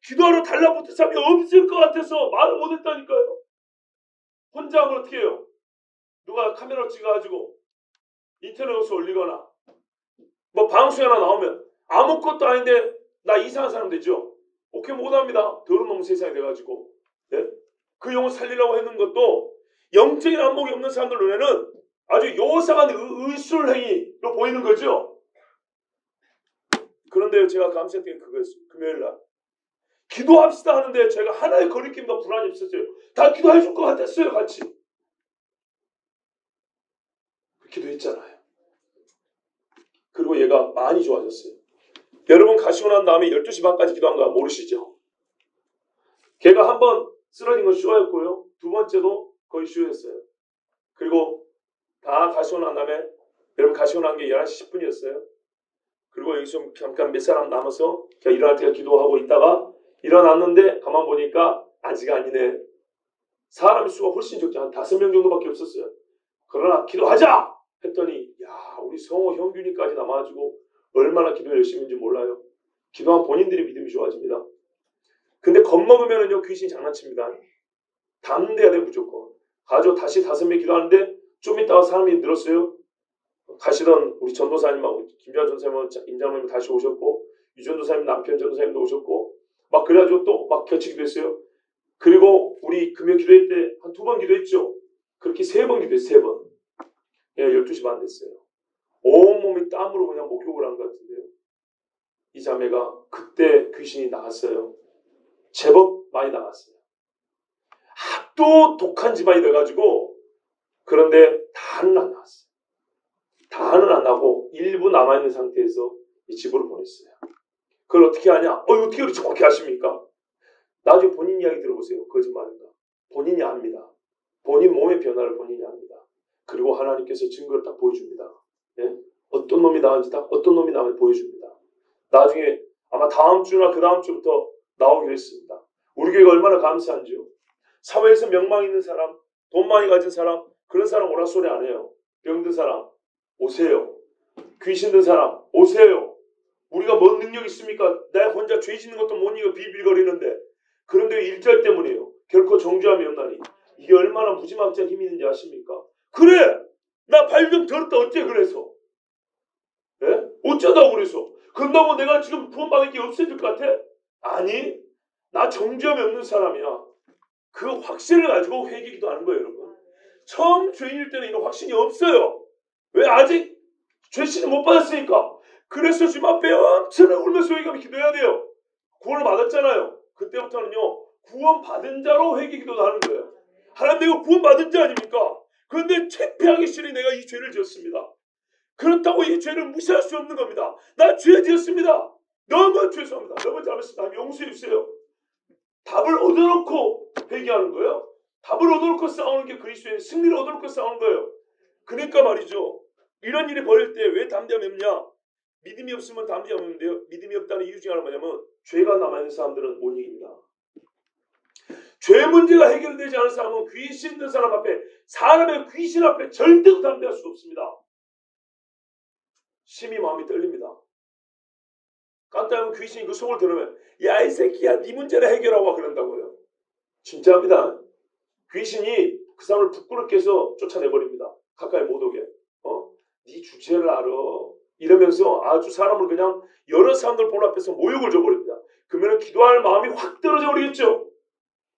기도하러 달라붙은 사람이 없을 것 같아서 말을 못했다니까요. 혼자 하면 어떻게 해요? 누가 카메라로 찍어가지고 인터넷에 올리거나 뭐 방송에 하나 나오면 아무것도 아닌데 나 이상한 사람 되죠. 오케이 못합니다. 더러운 놈 세상이 돼가지고 네? 그 영혼 살리려고 했는 것도 영적인 안목이 없는 사람들 눈에는 아주 요상한 의술 행위로 보이는 거죠. 그런데 제가 감사했던 게 그거였어요. 금요일날 기도합시다 하는데 제가 하나의 거리낌과 불안이 없었어요. 다 기도해 줄 것 같았어요. 같이 기도했잖아요. 그리고 얘가 많이 좋아졌어요. 여러분 가시고 난 다음에 12시 반까지 기도한 거 모르시죠? 걔가 한 번 쓰러진 건 쇼였고요. 두 번째도 거의 쇼였어요. 그리고 다 가시고 난 다음에 여러분 가시고 난 게 11시 10분이었어요. 그리고 여기서 잠깐 몇 사람 남아서 그냥 일어날 때가 기도하고 있다가 일어났는데 가만 보니까 아직 아니네. 사람 수가 훨씬 적지. 한 5명 정도밖에 없었어요. 그러나 기도하자! 했더니 야 우리 성호 형균이까지 남아가지고 얼마나 기도 열심히 했는지 몰라요. 기도한 본인들이 믿음이 좋아집니다. 근데 겁먹으면은요 귀신이 장난칩니다. 담대해야 돼 무조건. 가지고 다시 5명 기도하는데 좀 있다가 사람이 늘었어요. 가시던 우리 전도사님하고 김주환 전도사님은 임장로님 다시 오셨고 유전도사님 남편 전도사님도 오셨고 막 그래가지고 또 막 겹치 기도했어요. 그리고 우리 금요 기도회 때 한 2번 기도했죠. 그렇게 3번 기도했어요. 3번. 예, 12시 반 됐어요. 온몸이 땀으로 그냥 목욕을 한 것 같은데요. 이 자매가 그때 귀신이 나갔어요. 제법 많이 나갔어요. 또 독한 집안이 돼가지고 그런데 다는 안 나왔어요. 다는 안 나고 일부 남아있는 상태에서 이 집으로 보냈어요. 그걸 어떻게 하냐? 어떻게 그렇게 정확히 아십니까? 나중에 본인 이야기 들어보세요. 거짓말인가? 본인이 압니다. 본인 몸의 변화를 본인이 압니다. 그리고 하나님께서 증거를 딱 보여줍니다. 예? 어떤 놈이 나은지 딱 어떤 놈이 나은지 보여줍니다. 나중에 아마 다음 주나 그 다음 주부터 나오기로 했습니다. 우리 교회가 얼마나 감사한지요. 사회에서 명망 있는 사람, 돈 많이 가진 사람, 그런 사람 오라 소리 안 해요. 병든 사람 오세요. 귀신 든 사람 오세요. 우리가 뭔 능력 있습니까? 내가 혼자 죄 짓는 것도 못 이겨 빌빌거리는데 그런데 일절 때문이에요. 결코 정죄함이 없나니. 이게 얼마나 무지막지한 힘이 있는지 아십니까? 그래! 나 발 좀 들었다 어째 그래서? 예? 어쩌다고 그래서? 그런다고 내가 지금 구원받을 게 없어질 것 같아? 아니, 나 정죄함이 없는 사람이야. 그 확신을 가지고 회개기도 하는 거예요, 여러분. 처음 죄인일 때는 이런 확신이 없어요. 왜? 아직 죄신을 못 받았으니까. 그래서 주님 앞에 엄청나게 울면서 회개하며 기도해야 돼요. 구원을 받았잖아요. 그때부터는요, 구원받은 자로 회개기도도 하는 거예요. 하나님 내가 구원받은 자 아닙니까? 그런데 창피하기 싫으니 내가 이 죄를 지었습니다. 그렇다고 이 죄를 무시할 수 없는 겁니다. 나 죄 지었습니다. 너무 죄송합니다. 너무 잘못했습니다. 용서해 주세요. 답을 얻어놓고 회개하는 거예요. 답을 얻어놓고 싸우는 게 그리스도의 승리를 얻어놓고 싸우는 거예요. 그러니까 말이죠. 이런 일이 벌일 때 왜 담대함이 없냐? 믿음이 없으면 담대함이 없는데요. 믿음이 없다는 이유 중에 하나는 뭐냐면 죄가 남아있는 사람들은 못 이깁니다. 죄 문제가 해결되지 않은 사람은 귀신 든 사람 앞에 사람의 귀신 앞에 절대로 담대할 수 없습니다. 심히 마음이 떨립니다. 깜짝하면 귀신이 그 속을 들으면 야 이 새끼야 네 문제를 해결하고 와 그런다고요. 진짜입니다. 귀신이 그 사람을 부끄럽게 해서 쫓아내버립니다. 가까이 못 오게. 네 주제를 알아. 이러면서 아주 사람을 그냥 여러 사람들 본 앞에서 모욕을 줘버립니다. 그러면 기도할 마음이 확 떨어져 버리겠죠.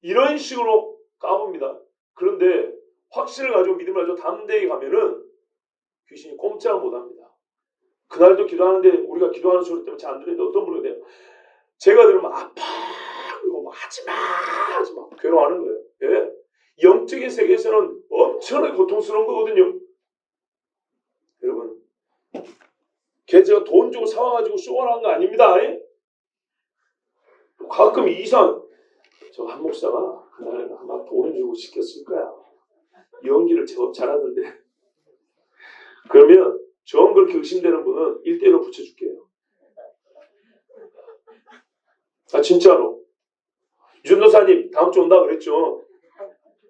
이런 식으로 까봅니다. 그런데 확신을 가지고 믿음을 가지고 담대히 가면은 귀신이 꼼짝을 못합니다. 그날도 기도하는데 우리가 기도하는 소리 때문에 잘 안 들리는데 어떤 분이 돼요. 제가 들으면 아파 그리고 뭐 하지마 괴로워하는 거예요. 예? 영적인 세계에서는 엄청나게 고통스러운 거거든요. 여러분, 걔 제가 돈 주고 사와가지고 쇼를 한 거 아닙니다. 예? 가끔 저 한 목사가 그날 아마 돈 주고 시켰을 거야. 연기를 제법 잘하던데. 그러면 정 그렇게 의심되는 분은 1대1로 붙여줄게요. 아 진짜로. 유전도사님 다음 주 온다 그랬죠.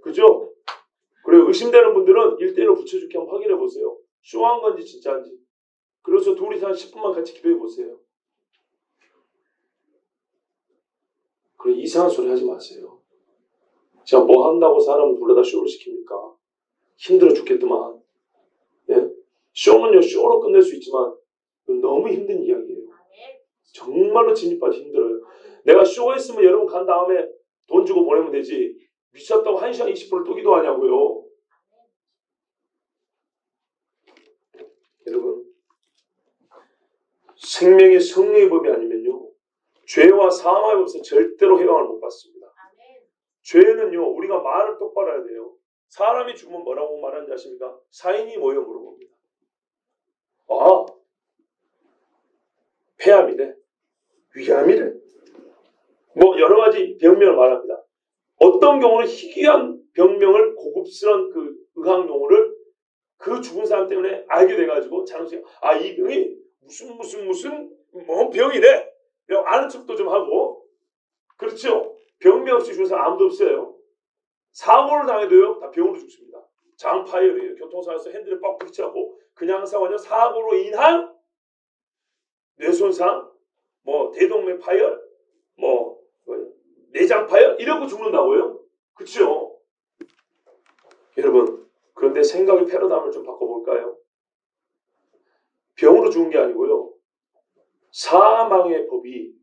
그죠? 그래 의심되는 분들은 1대1로 붙여줄게 한번 확인해 보세요. 쇼한 건지 진짜인지. 그래서 둘이서 한 10분만 같이 기도해 보세요. 그래 이상한 소리 하지 마세요. 제가 뭐 한다고 사람을 불러다 쇼를 시킵니까? 힘들어 죽겠더만. 예? 쇼는요 쇼로 끝낼 수 있지만 너무 힘든 이야기예요. 정말로 진입하기 힘들어요. 내가 쇼했으면 여러분 간 다음에 돈 주고 보내면 되지. 미쳤다고 1시간 20분을 또 기도하냐고요. 여러분 생명의 성령의 법이 아니면요 죄와 사망의 법에서 절대로 해방을 못 받습니다. 죄는요 우리가 말을 똑바로 해야 돼요. 사람이 죽으면 뭐라고 말하는지 아십니까? 사인이 뭐예요? 물어봅니다. 아 폐암이래 위암이래 뭐 여러 가지 병명을 말합니다. 어떤 경우는 희귀한 병명을 고급스러운 그 의학 용어를 그 죽은 사람 때문에 알게 돼가지고 자랑스러워. 아 이 병이 무슨 뭐 병이래. 이런 아는 척도 좀 하고. 그렇죠. 병명 없이 죽은 사람 아무도 없어요. 사고를 당해도요 다 병으로 죽습니다. 장파열이에요. 교통사고에서 핸들을 빡 부딪혀갖고 그냥 사고냐 사고로 인한 뇌손상, 뭐 대동맥 파열, 뭐 내장 파열 이런 거 죽는다고요? 그렇죠. 여러분 그런데 생각의 패러다임을 좀 바꿔볼까요? 병으로 죽은 게 아니고요. 사망의 법이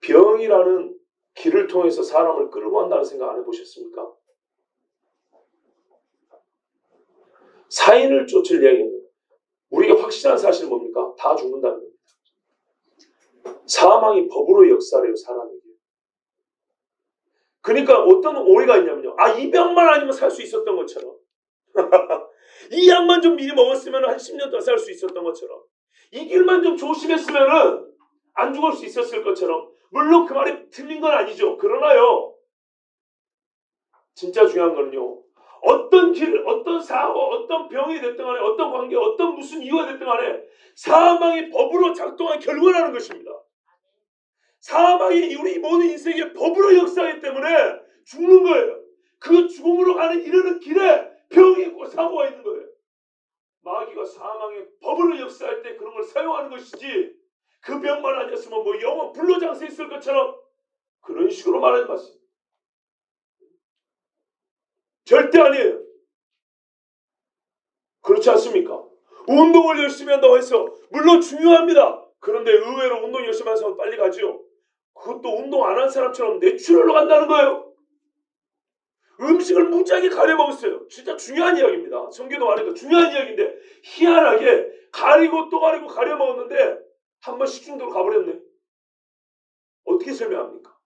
병이라는 길을 통해서 사람을 끌고 간다는 생각 안 해보셨습니까? 사인을 쫓을 이야기는 우리가 확실한 사실은 뭡니까? 다 죽는다는 겁니다. 사망이 법으로 역사를 해요. 사람에게. 그러니까 어떤 오해가 있냐면요. 아, 이 병만 아니면 살 수 있었던 것처럼. 이 약만 좀 미리 먹었으면 한 10년 더 살 수 있었던 것처럼. 이 길만 좀 조심했으면 안 죽을 수 있었을 것처럼. 물론 그 말이 틀린 건 아니죠. 그러나요. 진짜 중요한 거는요. 어떤 길, 어떤 사고, 어떤 병이 됐든 간에 어떤 관계, 어떤 무슨 이유가 됐든 간에 사망이 법으로 작동한 결과라는 것입니다. 사망이 우리 모든 인생의 법으로 역사하기 때문에 죽는 거예요. 그 죽음으로 가는 이르는 길에 병이 있고 사고가 있는 거예요. 마귀가 사망의 법으로 역사할 때 그런 걸 사용하는 것이지 그 병만 아니었으면 뭐 영원 불로장세 있을 것처럼 그런 식으로 말하지 마세요. 절대 아니에요. 그렇지 않습니까? 운동을 열심히 한다고 해서 물론 중요합니다. 그런데 의외로 운동 열심히 하는 사람은 빨리 가죠. 그것도 운동 안 한 사람처럼 내추럴로 간다는 거예요. 음식을 무지하게 가려 먹었어요. 진짜 중요한 이야기입니다. 성경도 말하니까 중요한 이야기인데 희한하게 가리고 또 가리고 가려 먹었는데 한 번 식중독으로 가버렸네. 어떻게 설명합니까?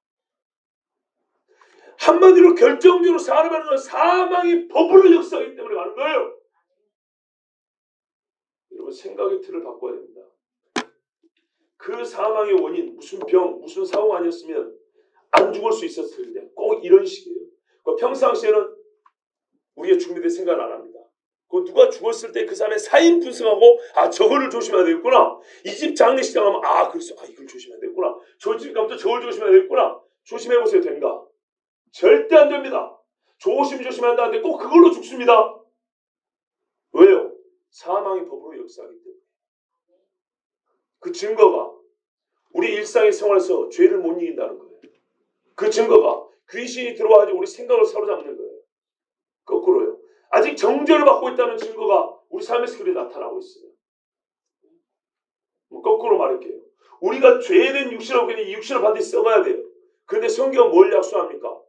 한마디로 결정적으로 사람하는 건 사망이 법으로 역사하기 때문에 가는 거예요. 여러분 생각의 틀을 바꿔야 됩니다. 그 사망의 원인 무슨 병 무슨 사고가 아니었으면 안 죽을 수 있었을 텐데 꼭 이런 식이에요. 평상시에는 우리가 죽음에 대해 생각 안 합니다. 그 누가 죽었을 때 그 사람의 사인 분석하고 아 저거를 조심해야 되겠구나. 이 집 장례식장 가면 아 그래서 아 이걸 조심해야 되겠구나. 저 집 가면 또 저걸 조심해야 되겠구나. 조심해보세요. 된가? 절대 안 됩니다. 조심한다는데 꼭 그걸로 죽습니다. 왜요? 사망이 법으로 역사하기 때문에. 그 증거가 우리 일상의 생활에서 죄를 못 이긴다는 거예요. 그 증거가 귀신이 들어와가지고 우리 생각을 사로잡는 거예요. 거꾸로요. 아직 정죄를 받고 있다는 증거가 우리 삶에서 그렇게 나타나고 있어요. 거꾸로 말할게요. 우리가 죄된 육신을 갖고 있는 이 육신을 반드시 써봐야 돼요. 그런데 성경은 뭘 약속합니까?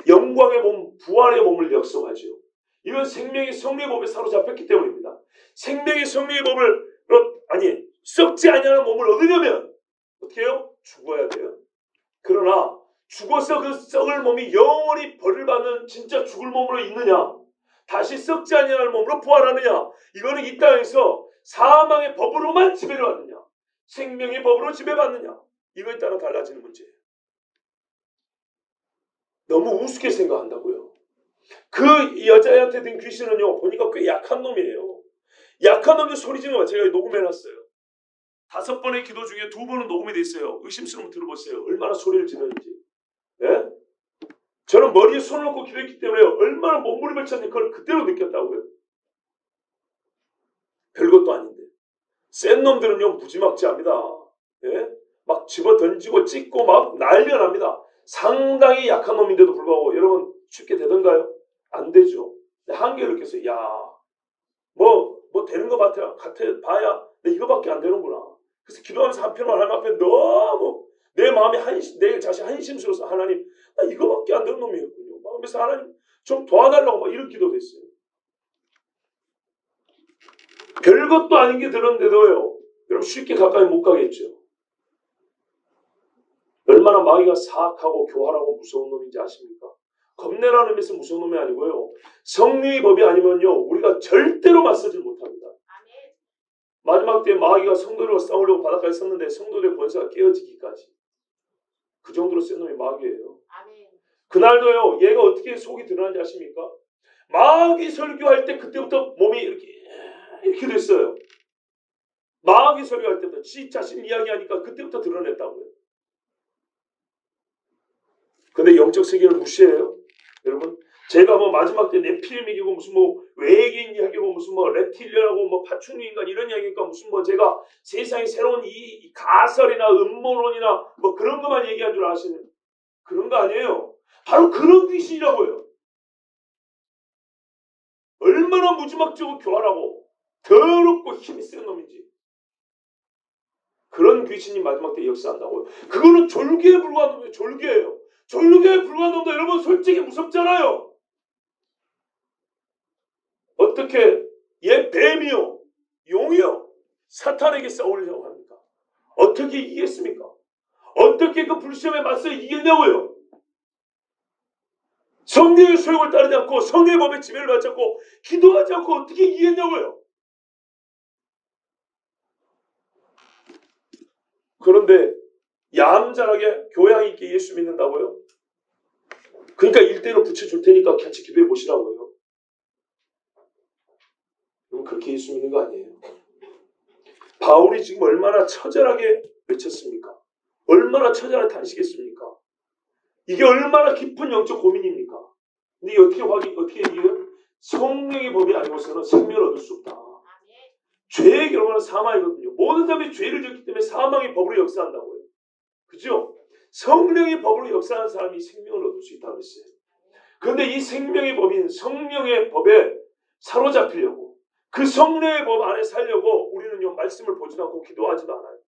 영광의 몸, 부활의 몸을 약속하죠. 이건 생명의 성령의 법에 사로잡혔기 때문입니다. 생명의 성령의 법을 썩지 아니하는 몸을 얻으려면 어떻게 해요? 죽어야 돼요. 그러나 죽어서 그 썩을 몸이 영원히 벌을 받는 진짜 죽을 몸으로 있느냐, 다시 썩지 아니할 몸으로 부활하느냐, 이거는 이 땅에서 사망의 법으로만 지배를 받느냐, 생명의 법으로 지배받느냐, 이거에 따라 달라지는 문제예요. 너무 우습게 생각한다고요. 그 여자애한테 든 귀신은요, 보니까 꽤 약한 놈이에요. 약한 놈들 소리 지르는 거 제가 녹음해놨어요. 5번의 기도 중에 2번은 녹음이 돼 있어요. 의심스러우면 들어보세요. 얼마나 소리를 지르는지. 예? 저는 머리에 손을 놓고 기도했기 때문에 얼마나 몸부림을 쳤는지 그걸 그대로 느꼈다고요. 별것도 아닌데. 센 놈들은요, 무지막지합니다. 예? 막 집어 던지고 찍고 막 난리가 납니다. 상당히 약한 놈인데도 불구하고 여러분 쉽게 되던가요? 안 되죠. 한계를 느꼈어요. 야, 뭐 되는 거 같아 봐야 이거밖에 안 되는구나. 그래서 기도하면서 한편만 하나님 앞에 너무 내 마음이 내 자신 한심스러워서 하나님, 나 이거밖에 안 되는 놈이었군요. 그래서 하나님 좀 도와달라고 막 이런 기도도 했어요. 별것도 아닌 게 들었는데도요, 여러분 쉽게 가까이 못 가겠죠. 얼마나 마귀가 사악하고 교활하고 무서운 놈인지 아십니까? 겁내라는 의미에서 무서운 놈이 아니고요, 성령의 법이 아니면요 우리가 절대로 맞서지 못합니다. 마지막 때에 마귀가 성도들과 싸우려고 바닷가에 섰는데 성도들의 권세가 깨어지기까지, 그 정도로 센 놈이 마귀예요. 그날도요, 얘가 어떻게 속이 드러난지 아십니까? 마귀 설교할 때 그때부터 몸이 이렇게 됐어요. 마귀 설교할 때부터 지 자신 이야기하니까 그때부터 드러냈다고요. 근데 영적 세계를 무시해요. 여러분, 제가 뭐 마지막 때 네필림이고 무슨 뭐 외계인 이야기고 무슨 뭐 reptilian하고 뭐 파충류 인간 이런 이야기니까 무슨 뭐 제가 세상에 새로운 이 가설이나 음모론이나 뭐 그런 것만 얘기한 줄 아시는, 그런 거 아니에요. 바로 그런 귀신이라고요. 얼마나 무지막지하고 교활하고 더럽고 힘이 센 놈인지. 그런 귀신이 마지막 때 역사한다고요. 그거는 졸개에 불과한 놈이에요. 졸개예요. 졸개에 불과한 놈도 여러분 솔직히 무섭잖아요. 어떻게 얘 뱀이요, 용이요, 사탄에게 싸우려고 합니까? 어떻게 이기겠습니까? 어떻게 그 불시험에 맞서 이기겠냐고요? 성령의 소욕을 따르지 않고 성령의 법에 지배를 받지 않고 기도하지 않고 어떻게 이기겠냐고요? 그런데 얌전하게 교양 있게 예수 믿는다고요? 그러니까 1대1로 붙여줄 테니까 같이 기도해 보시라고요. 그럼 그렇게 예수 믿는 거 아니에요. 바울이 지금 얼마나 처절하게 외쳤습니까? 얼마나 처절하게 탄식했습니까? 이게 얼마나 깊은 영적 고민입니까? 근데 이게 어떻게 이해요? 성령의 법이 아니고서는 생명을 얻을 수 없다. 죄의 결과는 사망이거든요. 모든 사람이 죄를 졌기 때문에 사망의 법으로 역사한다고요. 그죠? 성령의 법으로 역사하는 사람이 생명을 얻을 수 있다고 했어요. 그런데 이 생명의 법인 성령의 법에 사로잡히려고, 그 성령의 법 안에 살려고 우리는요 말씀을 보지도 않고 기도하지도 않아요.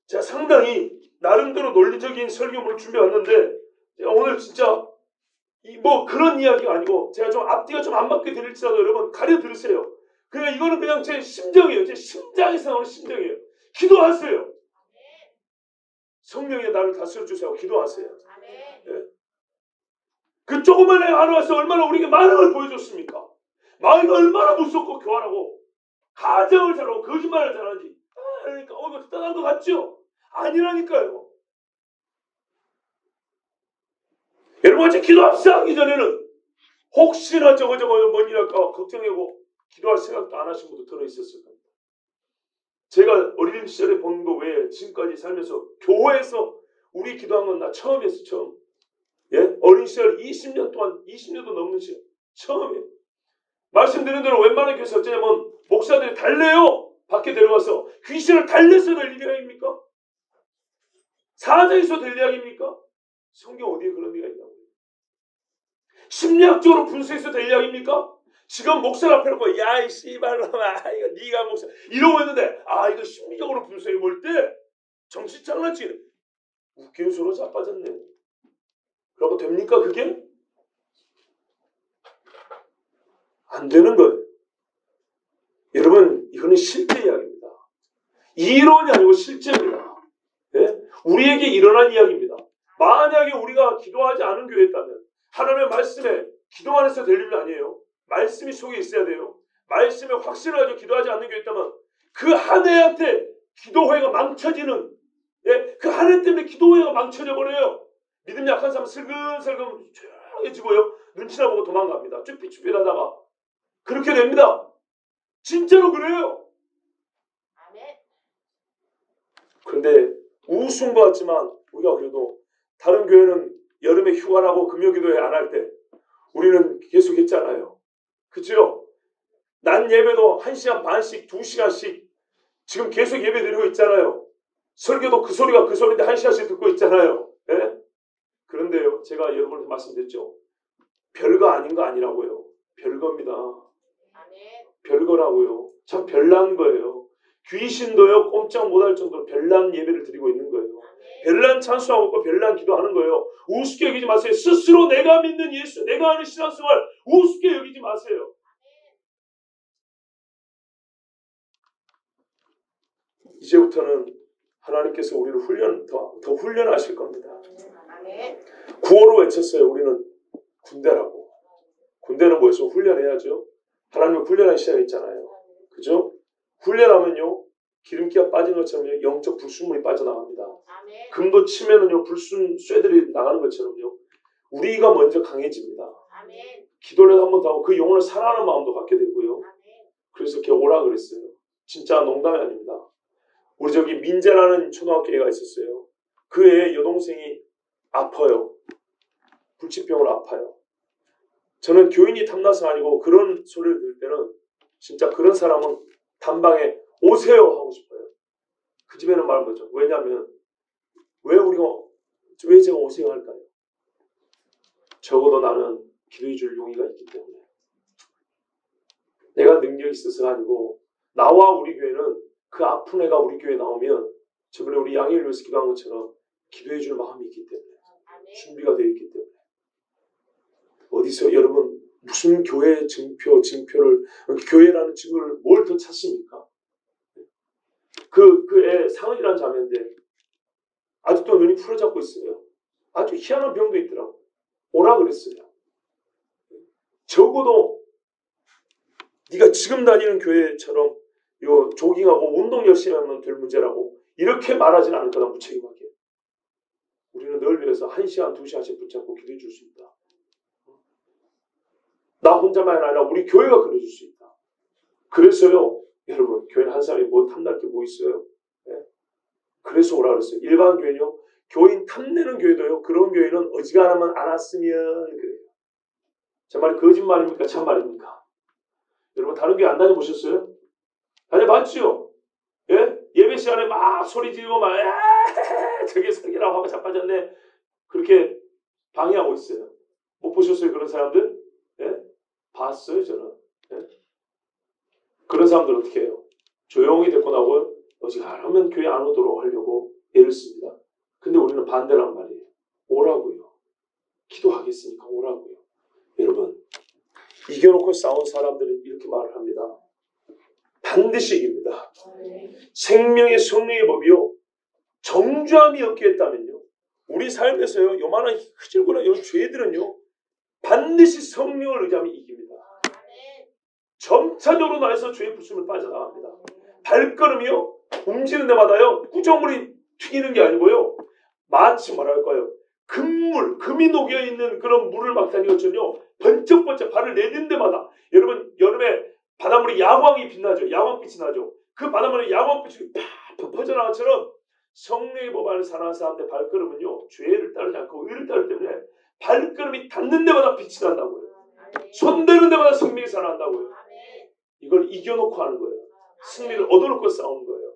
제가 상당히 나름대로 논리적인 설교문을 준비해왔는데, 제가 오늘 진짜 뭐 그런 이야기가 아니고 제가 좀 앞뒤가 좀 안 맞게 들릴지라도 여러분 가려 들으세요. 그냥 이거는 그냥 제 심정이에요. 제 심장에서 나오는 심정이에요. 기도하세요. 성령이 나를 다스려주세요. 기도하세요. 예? 그 조그만 애 하나 와서 얼마나 우리에게 많은 걸 보여줬습니까? 마귀가 얼마나 무섭고 교활하고 가정을 잘하고 거짓말을 잘하는지. 그러니까 이거 대단한 것 같죠? 아니라니까요. 여러분 같이 기도합시다 하기 전에는 혹시나 저거 뭔 일할까 걱정하고 기도할 생각도 안 하신 분도 들어있었을 겁니다. 제가 어린 시절에 본 거 외에 지금까지 살면서 교회에서 우리 기도한 건 나 처음이었어. 처음. 예? 어린 시절 20년 동안 20년도 넘는 시절 처음이에요. 말씀드린 대로 웬만한 교회에서 어쩌냐면 목사들이 달래요. 밖에 데려가서 귀신을 달래서 될 이야기입니까? 사자에서 될 이야기입니까? 성경 어디에 그런 데가 있냐고요. 심리학적으로 분석해서 될 이야기입니까? 지금 목사 앞에 놓고 야 이 씨발놈아 이거 네가 목사 이러고 있는데, 이거 심리적으로 분석해 볼 때 정신 장난치네. 웃기는 소로 자빠졌네. 그러고 됩니까 그게? 안 되는 거예요. 여러분 이거는 실제 이야기입니다. 이론이 아니고 실제입니다. 예? 우리에게 일어난 이야기입니다. 만약에 우리가 기도하지 않은 교회였다면 하나님의 말씀에 기도만 해서 될 일이 아니에요. 말씀이 속에 있어야 돼요. 말씀에 확신을 가지고 기도하지 않는 교회였다면 그 한 해한테 기도회가 망쳐지는, 그 한 해 때문에 기도회가 망쳐져 버려요. 믿음 약한 사람은 슬금슬금 조용해지고요. 눈치나 보고 도망갑니다. 쭈삣쭈삣하다가 그렇게 됩니다. 진짜로 그래요. 그런데 우스운 것 같지만 우리가 그래도 다른 교회는 여름에 휴가라고 금요기도회 안 할 때 우리는 계속 했잖아요. 그죠? 낮 예배도 1시간 반씩 2시간씩 지금 계속 예배 드리고 있잖아요. 설교도 그 소리가 그 소리인데 1시간씩 듣고 있잖아요. 예? 그런데요, 제가 여러분한테 말씀드렸죠. 별거 아닌 거 아니라고요. 별거입니다. 별거라고요. 참 별난 거예요. 귀신도요 꼼짝 못할 정도로 별난 예배를 드리고 있는 거예요. 별난 찬송하고 별난 기도하는 거예요. 우습게 여기지 마세요. 스스로 내가 믿는 예수, 내가 하는 신앙생활 우습게 여기지 마세요. 이제부터는 하나님께서 우리를 더 훈련하실 겁니다. 구호로 외쳤어요. 우리는 군대라고. 군대는 뭐였어? 훈련해야죠. 하나님은 훈련하는 시간이 있잖아요. 그죠? 훈련하면요 기름기가 빠진 것처럼요 영적 불순물이 빠져나갑니다. 금도 치면은요 불순 쇠들이 나가는 것처럼요 우리가 먼저 강해집니다. 기도를 한 번 더 하고 그 영혼을 사랑하는 마음도 갖게 되고요. 그래서 이렇게 오라 그랬어요. 진짜 농담이 아닙니다. 우리 저기 민재라는 초등학교 애가 있었어요. 그 애 여동생이 아파요. 불치병으로 아파요. 저는 교인이 탐나서 아니고 그런 소리를 들을 때는 진짜 그런 사람은 단방에 오세요 하고 싶어요. 그 집에는 말은 거죠. 왜냐하면 왜 제가 오세요 할까요? 적어도 나는 기도해 줄 용의가 있기 때문에. 내가 능력이 있어서가 아니고 나와 우리 교회는 그 아픈 애가 우리 교회에 나오면 저번에 우리 양해를 위해서 기도한 것처럼 기도해 줄 마음이 있기 때문에 준비가 되어 있기 때문에. 어디서 여러분 무슨 교회 증표를 교회라는 증거를 뭘 더 찾습니까? 그 애 상은이라는 자매인데 아직도 눈이 풀어잡고 있어요. 아주 희한한 병도 있더라고. 오라 그랬어요. 적어도 네가 지금 다니는 교회처럼 요 조깅하고 운동 열심히 하면 될 문제라고 이렇게 말하진 않을 거다. 무책임하게. 우리는 널 위해서 1시간 2시간씩 붙잡고 기도해 줄 수 있다. 나 혼자만이 아니라 우리 교회가 그려줄 수 있다. 그래서요 여러분 교회는 한 사람이 뭐 탐날 게 뭐 있어요? 네? 그래서 오라 그랬어요. 일반 교회는요 교인 탐내는 교회도요 그런 교회는 어지간하면 안 왔으면 그래요. 제 말이 거짓말입니까 참말입니까? 여러분 다른 교회 안 다녀보셨어요? 다녀봤죠? 예? 예배 시간에 막 소리 지르고 막 저게 설교라고 하고 자빠졌네 그렇게 방해하고 있어요. 못 보셨어요 그런 사람들? 예? 봤어요 저는. 예? 그런 사람들 어떻게 해요? 조용히 데리고 나오고 어지간하면 교회 안 오도록 하려고 애를 씁니다. 근데 우리는 반대란 말이에요. 오라고요. 기도하겠으니까 오라고요. 여러분 이겨놓고 싸운 사람들은 이렇게 말을 합니다. 반드시 이깁니다. 생명의 성령의 법이요 정죄함이 없게 했다면요 우리 삶에서요 요만한 흐질거나 요 죄들은요 반드시 성령을 의지하면 이깁니다. 점차적으로 나에서 죄의 불순을 빠져나갑니다. 발걸음이요 움직이는 데마다요 구정물이 튀기는 게 아니고요 마치 뭐랄까요 금이 녹여있는 그런 물을 막 다니거든요. 번쩍번쩍 발을 내딛는 데마다 여러분 여름에 바닷물이 야광이 빛나죠. 야광빛이 나죠. 그 바닷물에 야광빛이 팍팍 퍼져나가처럼 성령의 법 안에 사는 사람들의 발걸음은요 죄를 따르지 않고 의를 따르기 때문에 발걸음이 닿는 데마다 빛이 난다고요. 손대는 데마다 생명이 살아난다고요. 이걸 이겨놓고 하는 거예요. 승리를 얻어놓고 싸우는 거예요.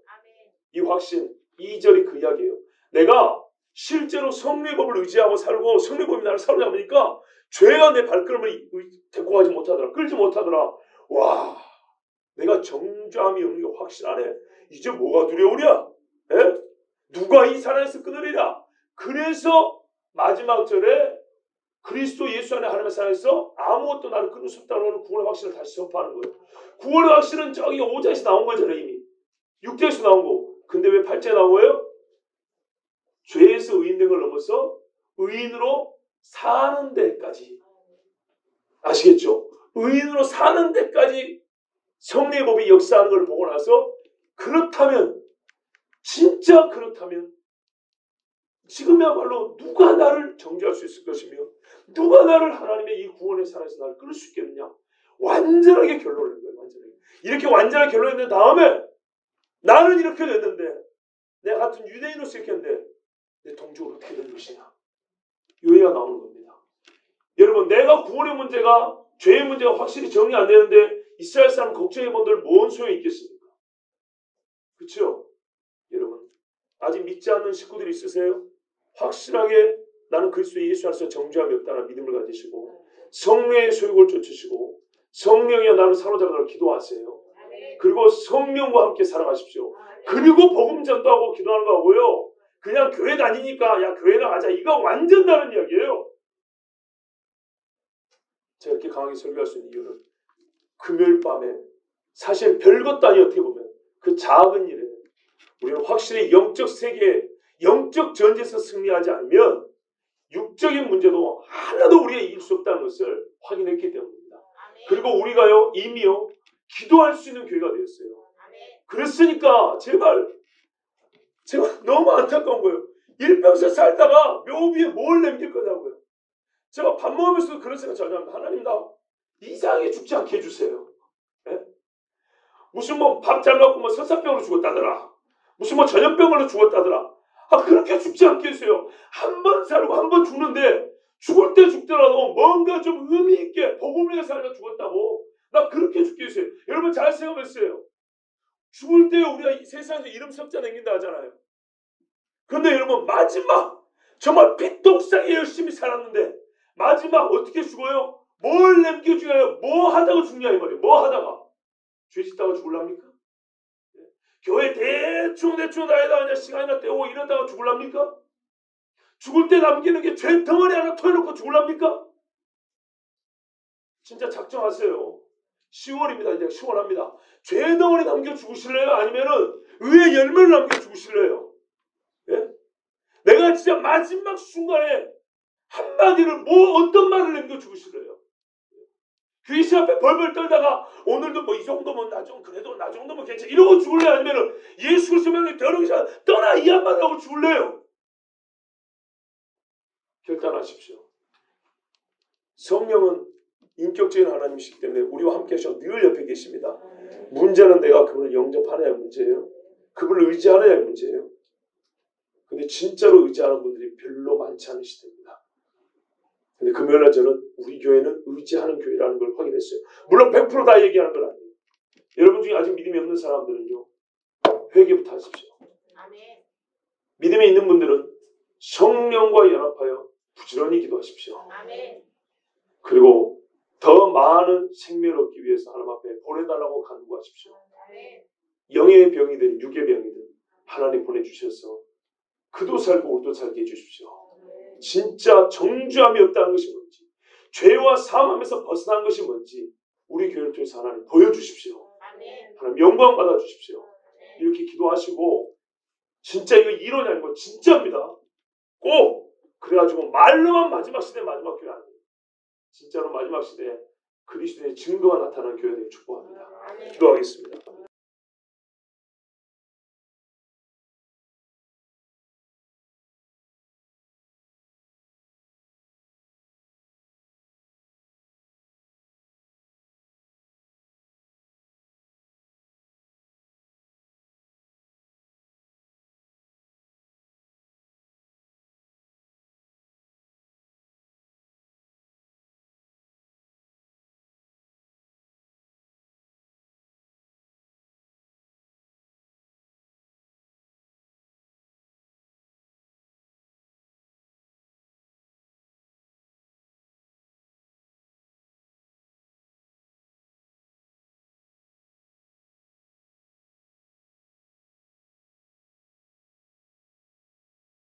이 확신 2절이 그 이야기예요. 내가 실제로 성령의 법을 의지하고 살고 성령의 법이 나를 사로잡으니까 죄가 내 발걸음을 데리고 가지 못하더라. 끌지 못하더라. 와 내가 정죄함이 없는 게 확실하네. 이제 뭐가 두려우랴? 에? 누가 이 사랑에서 끊으리라? 그래서 마지막 절에 그리스도 예수 안에 하나님의 사랑에서 아무것도 나를 끊을 수 없다는 구원의 확신을 다시 선포하는 거예요. 구원의 확신은 저기 5장에서 나온 거잖아요. 이미 6장에서 나온 거. 근데 왜 8장에 나온 거예요? 죄에서 의인된 걸 넘어서 의인으로 사는 데까지. 아시겠죠? 의인으로 사는 데까지 성령의 법이 역사하는 걸 보고 나서 그렇다면, 진짜 그렇다면 지금이야말로 누가 나를 정죄할 수 있을 것이며 누가 나를 하나님의 이 구원의 산에서 나를 끌을 수 있겠느냐. 완전하게 결론을 낸 거예요. 완전하게. 이렇게 완전하게 결론을 낸 다음에 나는 이렇게 됐는데, 내가 같은 유대인으로서 이렇게 했는데 내 동족은 어떻게 된 것이냐. 요해가 나오는 겁니다. 여러분, 내가 구원의 문제가, 죄의 문제가 확실히 정리 안 되는데 이스라엘 사람 걱정해 본들 뭔 소용이 있겠습니까? 그렇죠? 여러분, 아직 믿지 않는 식구들이 있으세요? 확실하게 나는 그리스도 예수 안에서 정죄함이 없다는 믿음을 가지시고 성령의 소욕을 쫓으시고 성령이여 나를 사로잡으라고 기도하세요. 그리고 성령과 함께 살아가십시오. 그리고 복음 전도하고 기도하는 거 하고요. 그냥 교회 다니니까 야 교회 나가자, 이거 완전 다른 이야기예요. 제가 이렇게 강하게 설교할 수 있는 이유는 금요일 밤에 사실 별것도 아니, 어떻게 보면 그 작은 일에 우리는 확실히 영적 세계에 영적 전쟁에서 승리하지 않으면 육적인 문제도 하나도 우리가 이길 수 없다는 것을 확인했기 때문입니다. 그리고 우리가요 이미요 기도할 수 있는 교회가 되었어요. 그랬으니까 제가 너무 안타까운 거예요. 일평생 살다가 묘비에 뭘 남길 거냐고요. 제가 밥 먹으면서도 그런 생각 자주 합니다. 하나님, 나 이상하게 죽지 않게 해주세요. 예? 무슨 뭐 밥 잘 먹고 뭐 설사병으로 죽었다더라. 무슨 뭐 전염병으로 죽었다더라. 그렇게 죽지 않게 해주세요. 한 번 살고 한 번 죽는데 죽을 때 죽더라도 뭔가 좀 의미 있게 복음을 살다 죽었다고. 나 그렇게 죽게 해주세요. 여러분 잘 생각했어요. 죽을 때 우리가 이 세상에서 이름 석자 남긴다 하잖아요. 그런데 여러분 마지막 정말 피똥싸게 열심히 살았는데 마지막 어떻게 죽어요? 뭘 남겨주냐? 뭐 하다가 죽냐 이 말이에요. 뭐 하다가? 죄 짓다가 죽을랍니까? 교회 대충 다니다가 그냥 시간이나 때우고 이러다가 죽을랍니까? 죽을 때 남기는 게 죄 덩어리 하나 토해놓고 죽을랍니까? 진짜 작정하세요. 10월입니다. 이제 10월 합니다. 죄 덩어리 남겨 죽으실래요? 아니면은 의의 열매를 남겨 죽으실래요? 예? 내가 진짜 마지막 순간에 한마디를 어떤 말을 남겨 죽으실래요? 귀신 앞에 벌벌 떨다가 오늘도 뭐 이 정도면 그래도 나 정도면 괜찮아 이러고 죽을래? 아니면은 예수 그리스도 명령 더러기사 떠나 이 한마디 하고 죽을래요? 결단하십시오. 성령은 인격적인 하나님이시기 때문에 우리와 함께 하셔 늘 옆에 계십니다. 문제는 내가 그분을 영접하느냐의 문제예요. 그분을 의지하느냐의 문제예요. 근데 진짜로 의지하는 분들이 별로 많지 않으시 됩니다. 근데 금요일날 저는 우리 교회는 의지하는 교회라는 걸 확인했어요. 물론 100% 다 얘기하는 건 아니에요. 여러분 중에 아직 믿음이 없는 사람들은요, 회개부터 하십시오. 믿음이 있는 분들은 성령과 연합하여 부지런히 기도하십시오. 그리고 더 많은 생명을 얻기 위해서 하나님 앞에 보내달라고 간구하십시오. 영의 병이든 육의 병이든 하나님 보내주셔서 그도 살고 우리도 살게 해주십시오. 진짜 정죄함이 없다는 것이 뭔지, 죄와 사망에서 벗어난 것이 뭔지 우리 교회를 통해서 하나님 보여주십시오. 하나님 영광 받아주십시오. 이렇게 기도하시고, 진짜 이거 이론이 아니고 진짜입니다. 꼭 그래가지고 말로만 마지막 시대 마지막 교회 아니에요. 진짜로 마지막 시대에 그리스도의 증거가 나타나는 교회 되길 축복합니다. 기도하겠습니다.